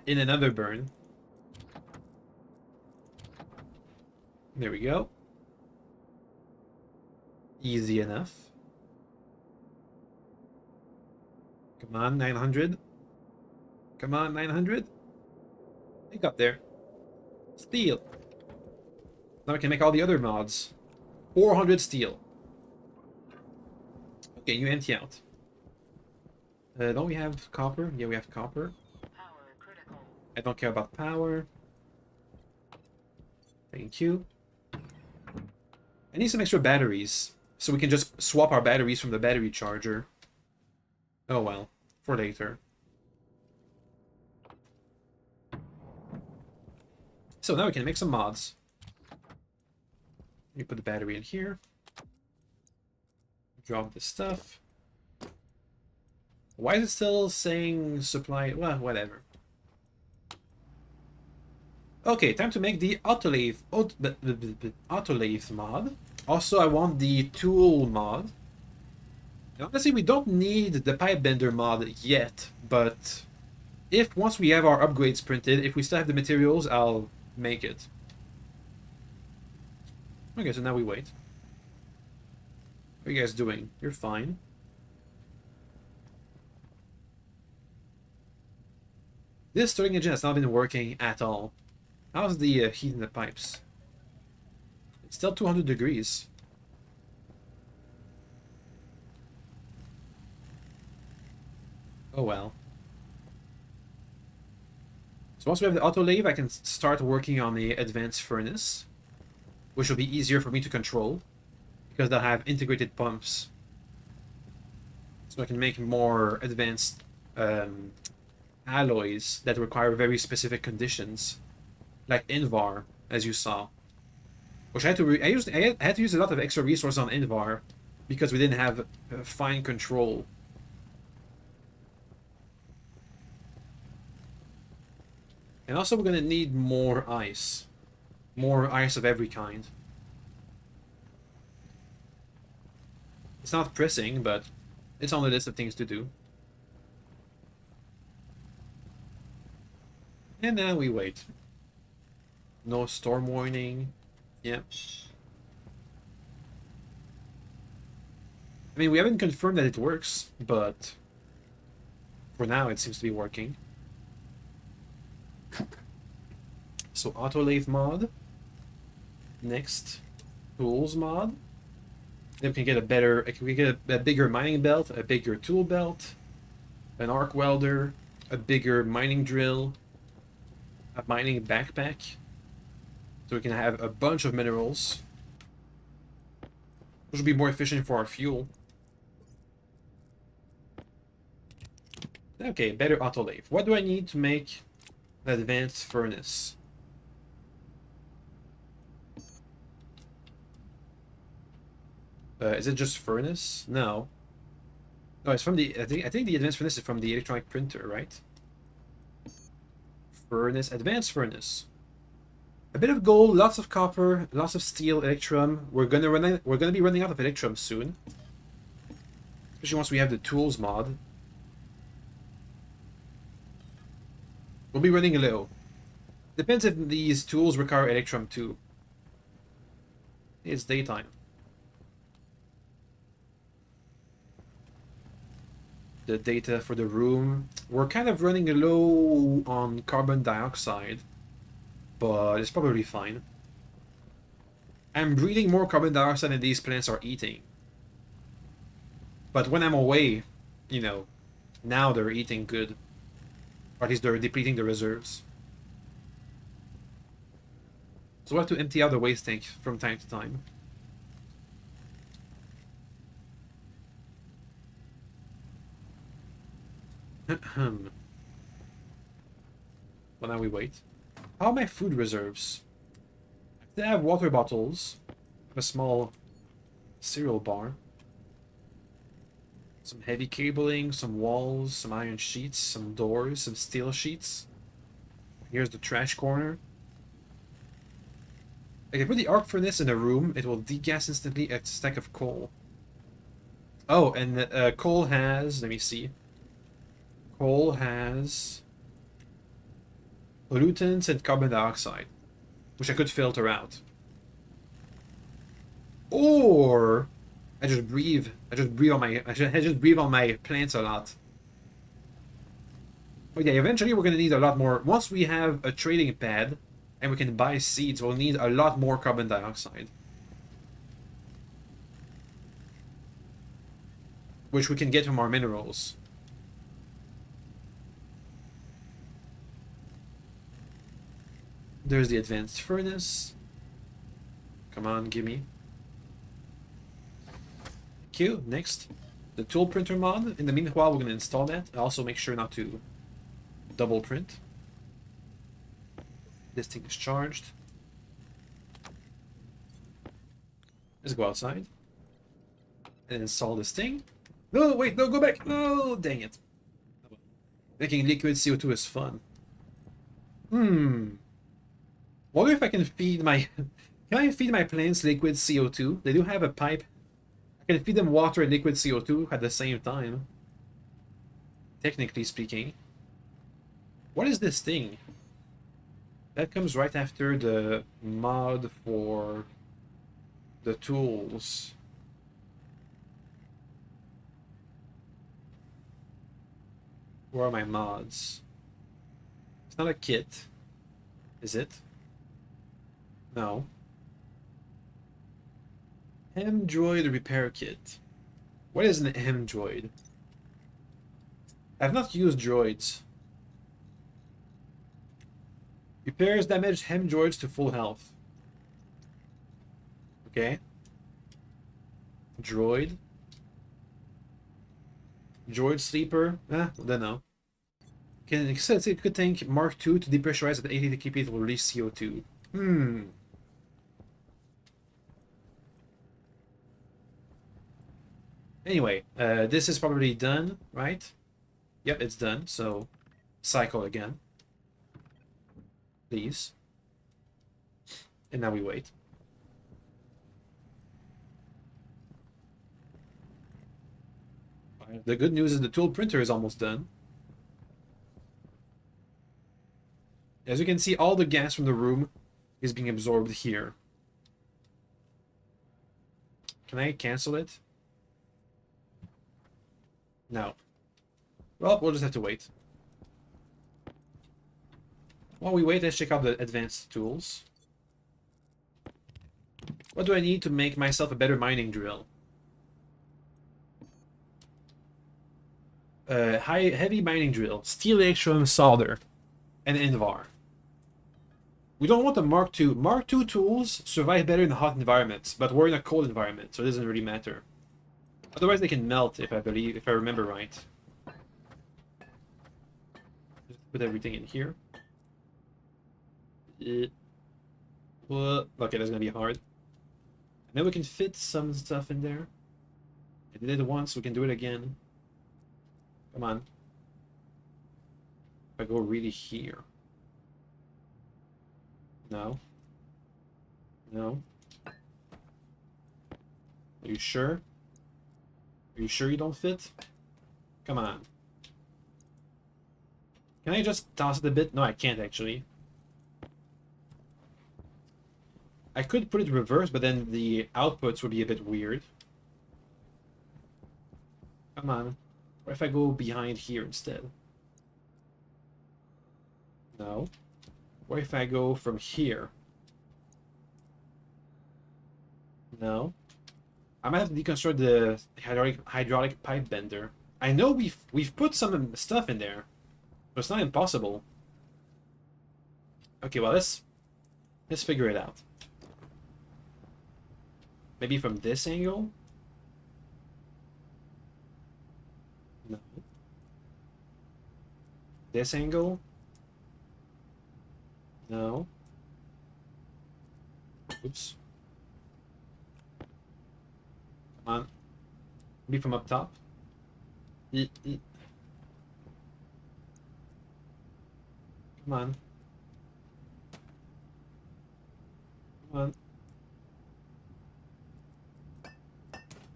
another burn. There we go. Easy enough. Come on, 900. Come on, 900. Think up there. Steel. Now we can make all the other mods. 400 steel. Okay, you empty out. Don't we have copper? Yeah, we have copper. Power critical. I don't care about power. Thank you. I need some extra batteries, so we can just swap our batteries from the battery charger. Oh well, for later. So now we can make some mods. You put the battery in here. Drop this stuff. Why is it still saying supply? Well, whatever. Okay, time to make the autolathe mod. Also, I want the tool mod. And honestly, we don't need the pipe bender mod yet, but if once we have our upgrades printed, if we still have the materials, I'll make it. Okay, so now we wait. What are you guys doing? You're fine. This stirring engine has not been working at all. How's the heat in the pipes? It's still 200 degrees. Oh well. So once we have the autolathe, I can start working on the advanced furnace, which will be easier for me to control because they'll have integrated pumps. So I can make more advanced alloys that require very specific conditions, like Invar, as you saw. Which I had to use a lot of extra resources on Invar because we didn't have fine control. And also we're gonna need more ice. More ice of every kind. It's not pressing, but it's on the list of things to do. And then we wait. No storm warning. Yep. I mean, we haven't confirmed that it works, but for now it seems to be working. So autolathe mod. Next, tools mod. Then we can get a better, we get a bigger mining belt, a bigger tool belt, an arc welder, a bigger mining drill, a mining backpack. So we can have a bunch of minerals, which will be more efficient for our fuel. Okay, better autolathe. What do I need to make an advanced furnace? Is it just furnace? No. No, it's from the. I think the advanced furnace is from the electronic printer, right? Furnace, advanced furnace. A bit of gold, lots of copper, lots of steel, electrum. We're gonna be running out of electrum soon. Especially once we have the tools mod. We'll be running low. Depends if these tools require electrum too. It's daytime. The data for the room. We're kind of running low on carbon dioxide, but it's probably fine. I'm breathing more carbon dioxide than these plants are eating. But when I'm away, you know, now they're eating good. Or at least they're depleting the reserves. So we have to empty out the waste tank from time to time. Well, now we wait. How are my food reserves? I have water bottles. I have a small cereal bar. Some heavy cabling, some walls, some iron sheets, some doors, some steel sheets. Here's the trash corner. I can put the arc furnace in a room. It will degas instantly a stack of coal. Oh, and coal has... Let me see. Coal has pollutants and carbon dioxide, which I could filter out. Or I just breathe. I just breathe on my plants a lot. But yeah, eventually we're gonna need a lot more. Once we have a trading pad and we can buy seeds, we'll need a lot more carbon dioxide, which we can get from our minerals. There's the advanced furnace. Come on, gimme. Q, next. The tool printer mod. In the meanwhile, we're going to install that. Also make sure not to double print. This thing is charged. Let's go outside. And install this thing. No, wait, no, go back. No, dang it. Making liquid CO2 is fun. Wonder if I can feed my... Can I feed my plants liquid CO2? They do have a pipe. I can feed them water and liquid CO2 at the same time. Technically speaking. What is this thing? That comes right after the mod for the tools. Where are my mods? It's not a kit. Is it? No. Hem droid repair kit. What is an hem droid? I've not used droids. Repairs damaged hem droids to full health. Okay. Droid. Droid sleeper. I don't know. It could tank Mark II to depressurize at 80 to keep it will release CO2. Anyway, this is probably done, right? Yep, it's done, so cycle again. Please. And now we wait. The good news is the tool printer is almost done. As you can see, all the gas from the room is being absorbed here. Can I cancel it? No. Well, we'll just have to wait. While we wait, let's check out the advanced tools. What do I need to make myself a better mining drill? Heavy mining drill, steel electrum solder, and Invar. We don't want the Mark II. Mark II tools survive better in hot environments, but we're in a cold environment, so it doesn't really matter. Otherwise, they can melt, if I remember right. Just put everything in here. Well, okay, that's gonna be hard. And then we can fit some stuff in there. I did it once, we can do it again. Come on. If I go really here. No. No. Are you sure? Are you sure you don't fit? Come on. Can I just toss it a bit? No, I can't actually. I could put it reverse, but then the outputs would be a bit weird. Come on. What if I go behind here instead? No. What if I go from here? No. I might have to deconstruct the hydraulic pipe bender. I know we've put some stuff in there, but it's not impossible. Okay, well let's figure it out. Maybe from this angle? No. This angle? No. Oops. Come on. Maybe from up top? Come on. Come on.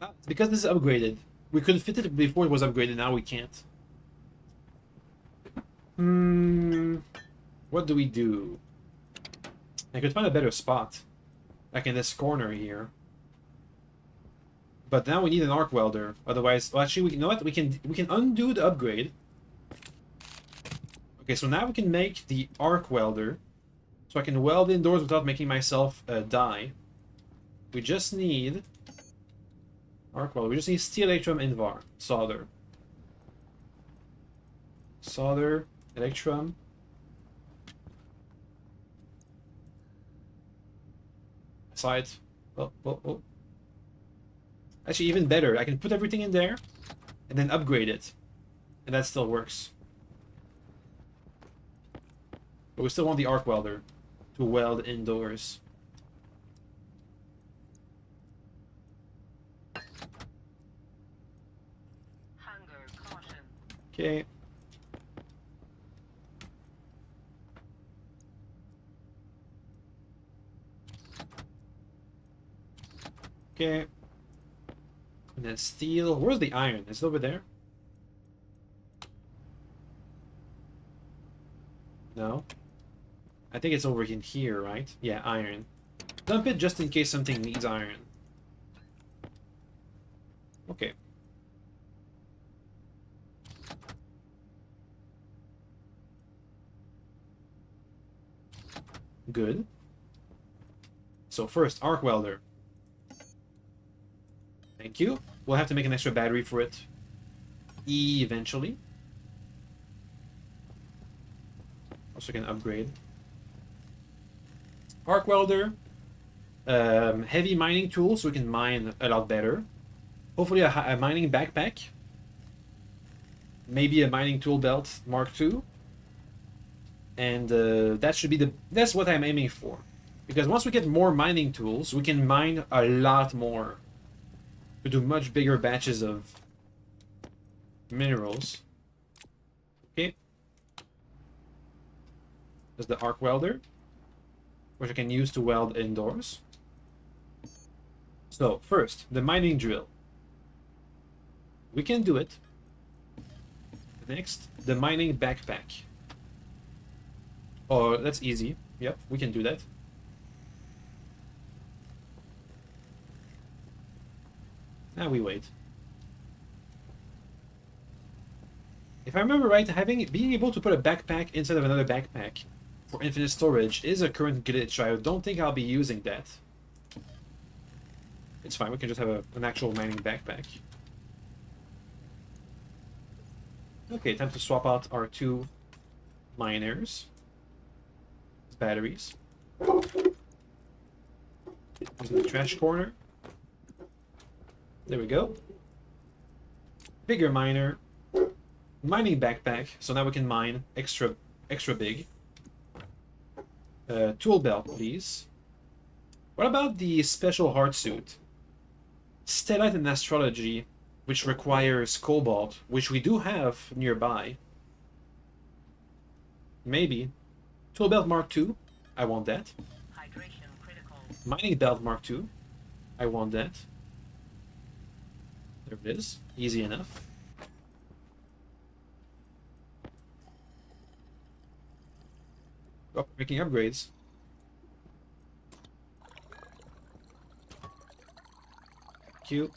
Ah, it's because this is upgraded. We could fit it before it was upgraded, now we can't. What do we do? I could find a better spot. Like in this corner here. But now we need an arc welder. Otherwise, well, actually, you know what? We can undo the upgrade. Okay, so now we can make the arc welder. So I can weld indoors without making myself die. We just need arc welder. We just need steel electrum invar. Solder. Solder. Electrum. Side. Oh, oh, oh. Actually, even better. I can put everything in there and then upgrade it. And that still works. But we still want the arc welder to weld indoors. Hunger caution. Okay. Okay. And then steel. Where's the iron? Is it over there? No. I think it's over in here, right? Yeah, iron. Dump it just in case something needs iron. Okay. Good. So first, arc welder. Thank you. We'll have to make an extra battery for it eventually. Also can upgrade. Arc welder. Heavy mining tool so we can mine a lot better. Hopefully a mining backpack. Maybe a mining tool belt Mark II. And that should be that's what I'm aiming for. Because once we get more mining tools, we can mine a lot more. To do much bigger batches of minerals. Okay. There's the arc welder, which I can use to weld indoors. So first, the mining drill. We can do it. Next, the mining backpack. Oh, that's easy. Yep, we can do that. Now we wait. If I remember right, being able to put a backpack inside of another backpack for infinite storage is a current glitch. I don't think I'll be using that. It's fine, we can just have an actual mining backpack. Okay, time to swap out our 2 miners. Batteries. Using the trash corner. There we go. Bigger miner. Mining backpack, so now we can mine extra big. Tool belt, please. What about the special heart suit? Stellite and astrology, which requires cobalt, which we do have nearby. Maybe. Tool belt Mark II. I want that. Hydration critical. Mining belt Mark II. I want that. There it is. Easy enough. Oh, making upgrades. Cute.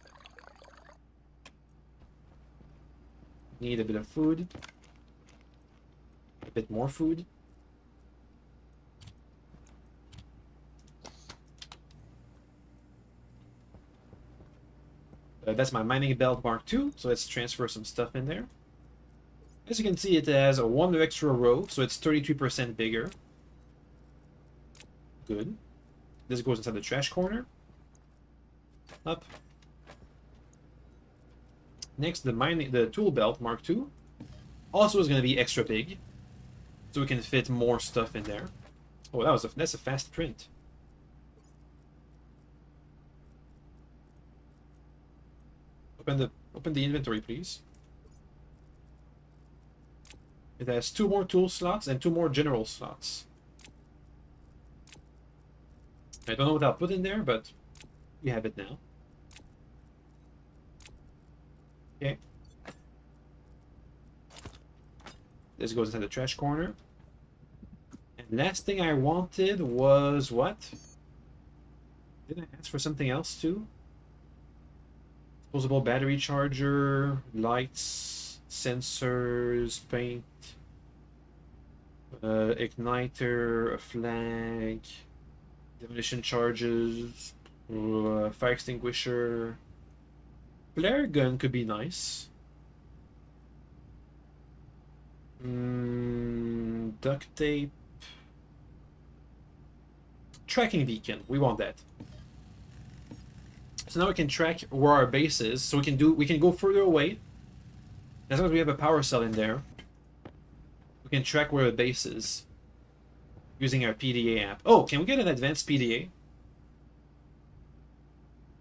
Need a bit of food. A bit more food. That's my mining belt Mark II, so let's transfer some stuff in there. As you can see, it has a 1 extra row, so it's 33% bigger. Good. This goes inside the trash corner. Up. Next, the tool belt Mark II also is going to be extra big, so we can fit more stuff in there. Oh, that's a fast print. Open the inventory, please. It has 2 more tool slots and 2 more general slots. I don't know what I'll put in there, but we have it now. Okay. This goes into the trash corner. And last thing I wanted was what? Didn't I ask for something else too? Disposable battery charger, lights, sensors, paint, igniter, a flag, demolition charges, fire extinguisher. Flare gun could be nice. Duct tape. Tracking beacon. We want that. So now we can track where our base is. So we can go further away. As long as we have a power cell in there, we can track where the base is using our PDA app. Oh, can we get an advanced PDA?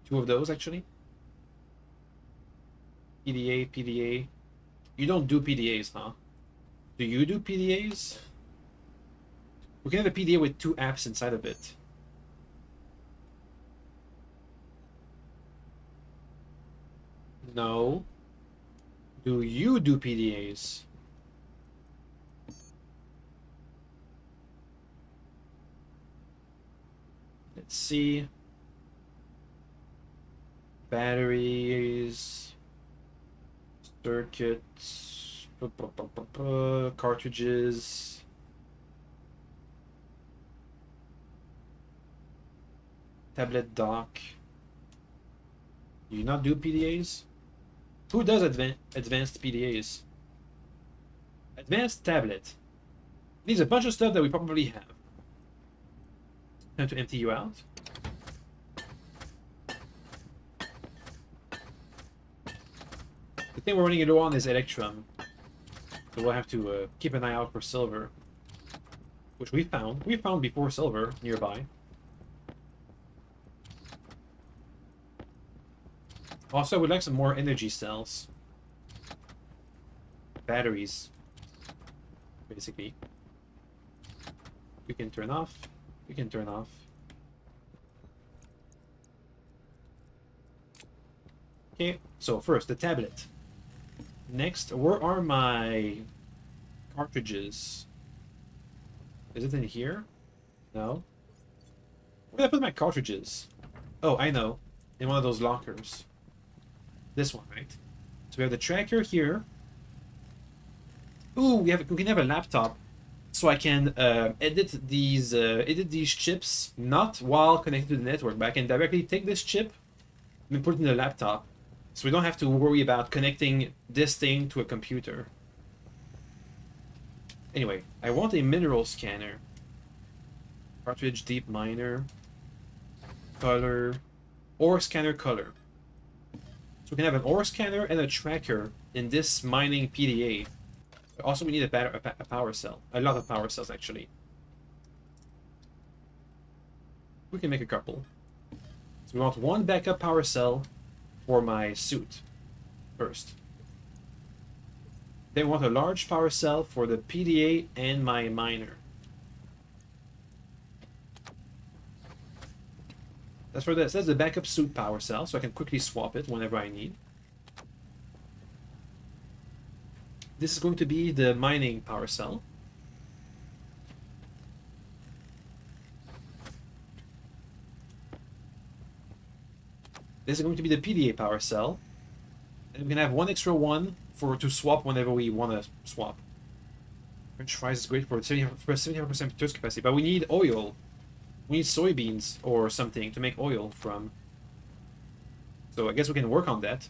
2 of those actually. PDA. You don't do PDAs, huh? Do you do PDAs? We can have a PDA with 2 apps inside of it. No. Do you do PDAs? Let's see. Batteries. Circuits. Cartridges. Tablet dock. Do you not do PDAs? Who does advanced PDAs? Advanced tablet. Needs a bunch of stuff that we probably have. Time to empty you out. The thing we're running low on is Electrum. So we'll have to keep an eye out for silver. Which we found. We found before silver nearby. Also, I would like some more energy cells. Batteries. Basically. We can turn off. We can turn off. Okay, so first, the tablet. Next, where are my cartridges? Is it in here? No. Where did I put my cartridges? Oh, I know. In one of those lockers. This one, right? So we have the tracker here. Ooh, we can have a laptop, so I can edit these chips not while connected to the network, but I can directly take this chip and put it in the laptop, so we don't have to worry about connecting this thing to a computer. Anyway, I want a mineral scanner. Cartridge deep miner. Color. Ore scanner color. So we can have an ore scanner and a tracker in this mining PDA. Also, we need a power cell. A lot of power cells, actually. We can make a couple. So we want one backup power cell for my suit first. Then we want a large power cell for the PDA and my miner. That's for this. That's the backup suit power cell, so I can quickly swap it whenever I need. This is going to be the mining power cell. This is going to be the PDA power cell. And we can have one extra one to swap whenever we want to swap. French fries is great for 75% thirst capacity, but we need oil. We need soybeans or something to make oil from. So I guess we can work on that.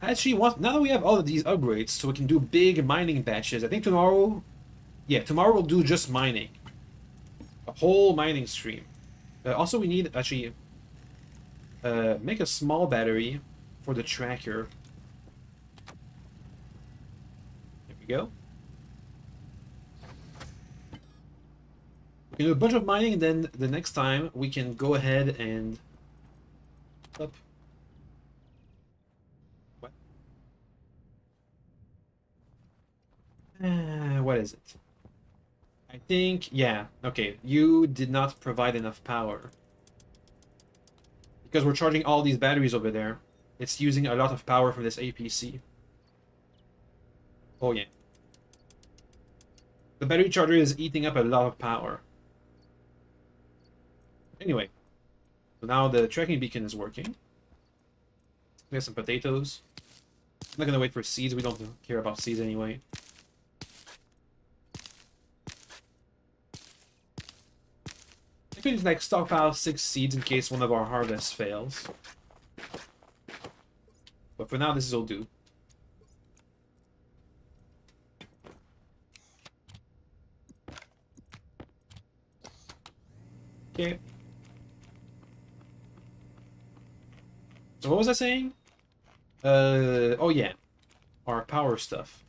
Actually, now that we have all of these upgrades, so we can do big mining batches, I think tomorrow... Yeah, tomorrow we'll do just mining. A whole mining stream. Also, we need, actually... make a small battery for the tracker. There we go. We can do a bunch of mining, and then the next time we can go ahead and... Up. What is it? I think, yeah, okay, you did not provide enough power. Because we're charging all these batteries over there. It's using a lot of power from this APC. Oh yeah. The battery charger is eating up a lot of power. Anyway, so now the tracking beacon is working. We have some potatoes. I'm not gonna wait for seeds, we don't care about seeds anyway. I could like stockpile 6 seeds in case one of our harvests fails. But for now, this will do. Okay. So what was I saying? Oh yeah. Our power stuff.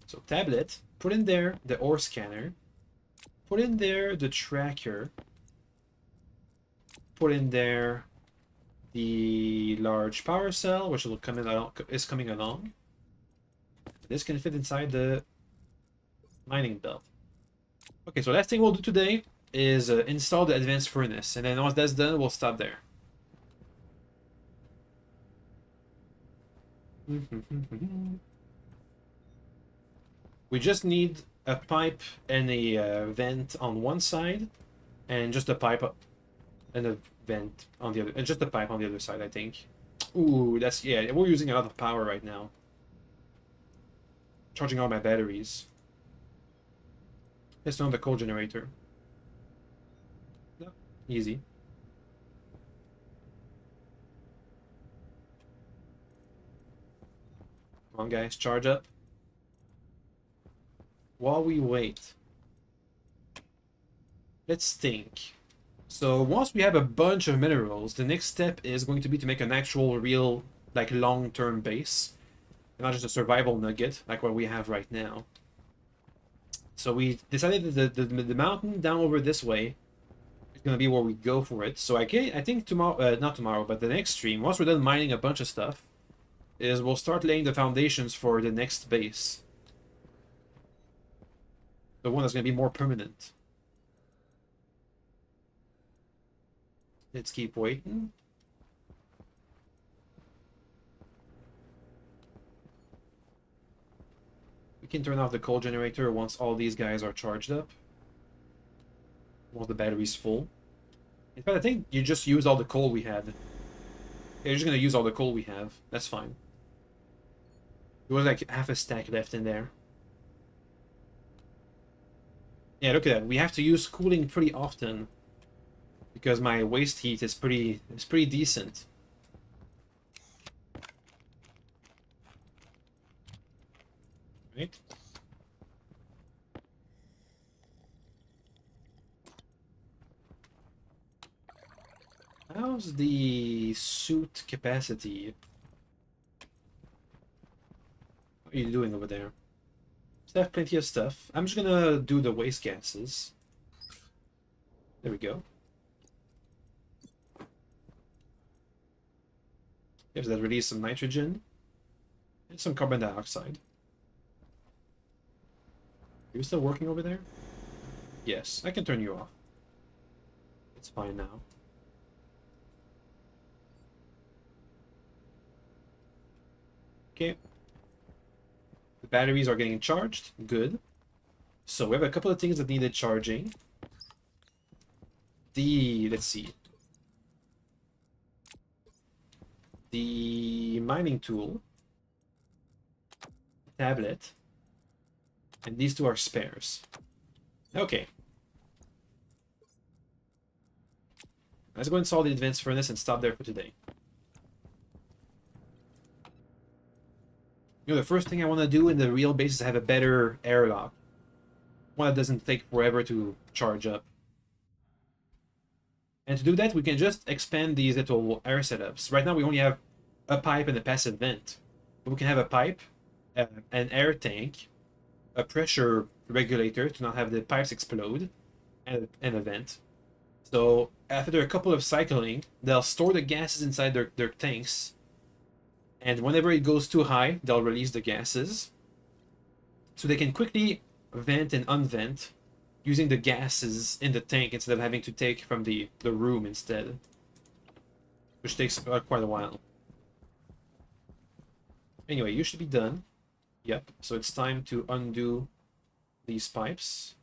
So tablet, put in there the ore scanner. Put in there the tracker. Put in there the large power cell, which will come in is coming along. This can fit inside the mining belt. Okay, so last thing we'll do today is install the advanced furnace, and then once that's done, we'll stop there. We just need a pipe and a vent on one side, and just a pipe and a vent on the other, and just a pipe on the other side, I think. Ooh, that's, yeah, we're using a lot of power right now. Charging all my batteries. Let's turn on the coal generator. No, easy. Come on, guys, charge up. While we wait, let's think. So once we have a bunch of minerals, the next step is going to be to make an actual real, like, long-term base. And not just a survival nugget, like what we have right now. So we decided that the mountain down over this way is going to be where we go for it. So I think tomorrow, not tomorrow, but the next stream, once we're done mining a bunch of stuff, is we'll start laying the foundations for the next base. The one that's going to be more permanent. Let's keep waiting. can turn off the coal generator once all these guys are charged up. Once the battery's full. In fact, I think you just used all the coal we had. Yeah, you're just gonna use all the coal we have. That's fine. There was like half a stack left in there. Yeah, look at that. We have to use cooling pretty often because my waste heat is pretty decent. Right? How's the suit capacity? What are you doing over there? Still have plenty of stuff. I'm just gonna do the waste gases. There we go. Gives that release some nitrogen and some carbon dioxide. Are you still working over there? Yes, I can turn you off. It's fine now. Okay. The batteries are getting charged. Good. So we have a couple of things that needed charging. Let's see. The mining tool. Tablet. And these two are spares. Okay. Let's go install the advanced furnace and stop there for today. You know, the first thing I want to do in the real base is have a better airlock. One that doesn't take forever to charge up. And to do that, we can just expand these little air setups. Right now, we only have a pipe and a passive vent. But we can have a pipe, an air tank, a pressure regulator to not have the pipes explode, and a vent. So after a couple of cycling, they'll store the gases inside their tanks. And whenever it goes too high, they'll release the gases. So they can quickly vent and unvent using the gases in the tank instead of having to take from the room instead. Which takes quite a while. Anyway, you should be done. Yep, so it's time to undo these pipes.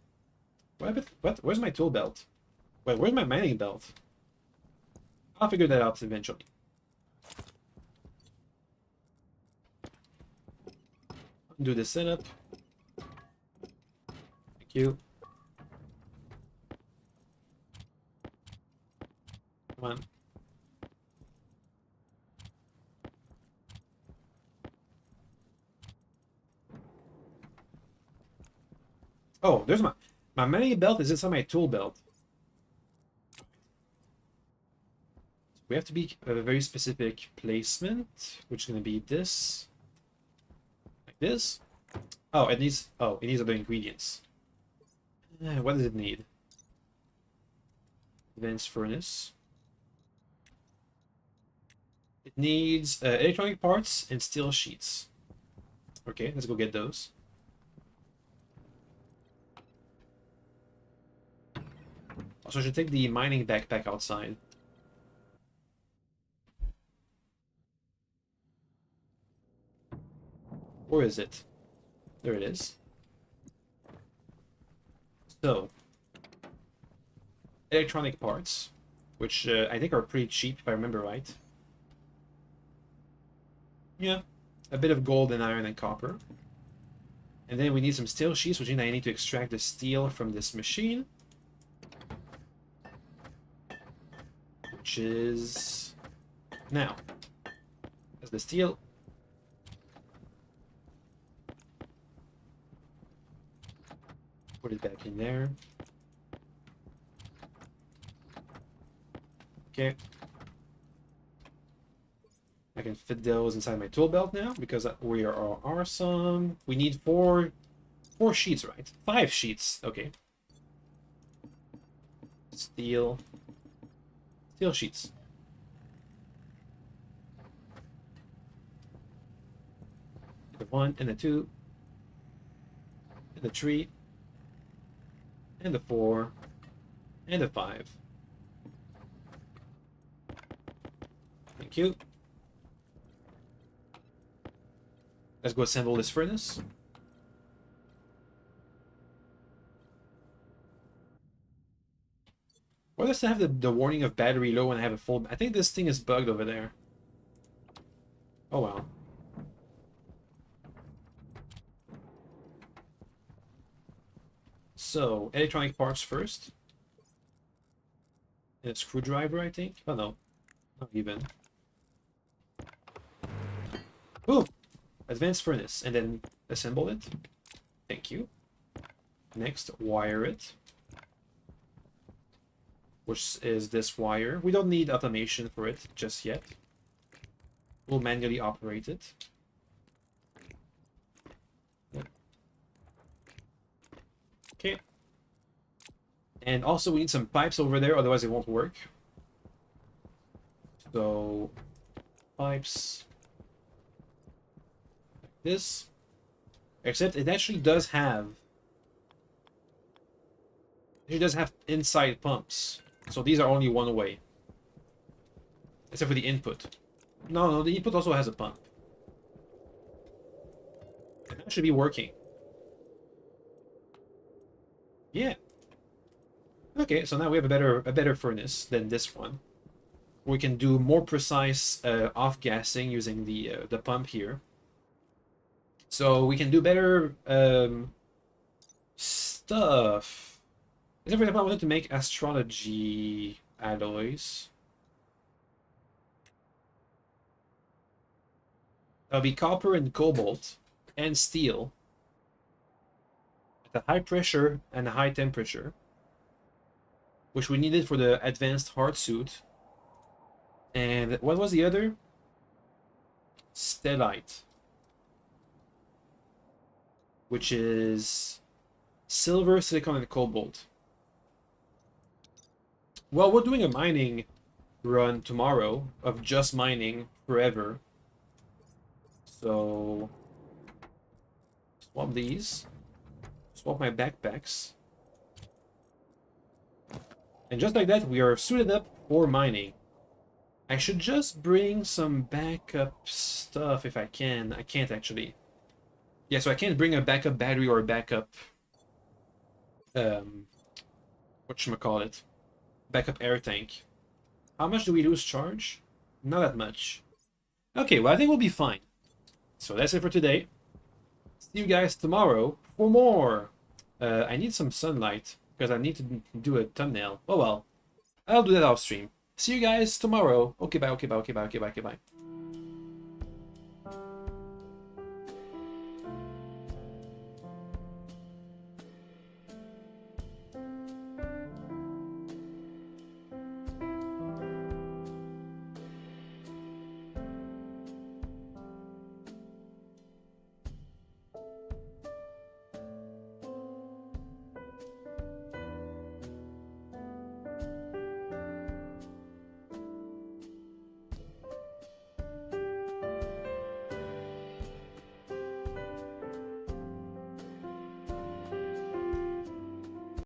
What? Where's my tool belt? Wait, where's my mining belt? I'll figure that out eventually. Undo the setup. Thank you. Come on. Oh, there's my mining belt is inside my tool belt. We have to be a very specific placement, which is going to be this. Like this. Oh, it needs other ingredients. What does it need? Advanced furnace. It needs electronic parts and steel sheets. Okay, let's go get those. Also, I should take the mining backpack outside. Where is it? There it is. So, electronic parts, which I think are pretty cheap if I remember right. Yeah, a bit of gold and iron and copper. And then we need some steel sheets, which means I need to extract the steel from this machine. Which is now. That's the steel. Put it back in there. Okay. I can fit those inside my tool belt now because we are awesome. We need four sheets, right? 5 sheets. Okay. Steel sheets. The 1 and the 2 and the 3 and the 4 and the 5. Thank you. Let's go assemble this furnace. Why does it have the warning of battery low when I have a full... I think this thing is bugged over there. Oh well. So, electronic parts first. And a screwdriver, I think. Oh no. Not even. Boom! Advanced furnace. And then assemble it. Thank you. Next, wire it. Which is this wire. We don't need automation for it just yet. We'll manually operate it. Okay. And also we need some pipes over there, otherwise it won't work. So, pipes. Like this. Except it actually does have... It does have inside pumps. So these are only one way. Except for the input. No, the input also has a pump. And that should be working. Yeah. Okay, so now we have a better furnace than this one. We can do more precise off-gassing using the pump here. So we can do better stuff. For example, I wanted to make astrology alloys. That'll be copper and cobalt and steel at a high pressure and a high temperature, which we needed for the advanced hard suit. And what was the other? Stellite, which is silver, silicon, and cobalt. Well, we're doing a mining run tomorrow of just mining forever. So, swap these. Swap my backpacks. And just like that, we are suited up for mining. I should just bring some backup stuff if I can. I can't actually. Yeah, so I can't bring a backup battery or a backup... whatchamacallit? Backup air tank. How much do we lose charge? Not that much. Okay, well I think we'll be fine. So that's it for today. See you guys tomorrow for more. I need some sunlight because I need to do a thumbnail. Oh well. I'll do that off stream. See you guys tomorrow. Okay, bye, okay, bye, okay, bye, okay, bye, okay, bye.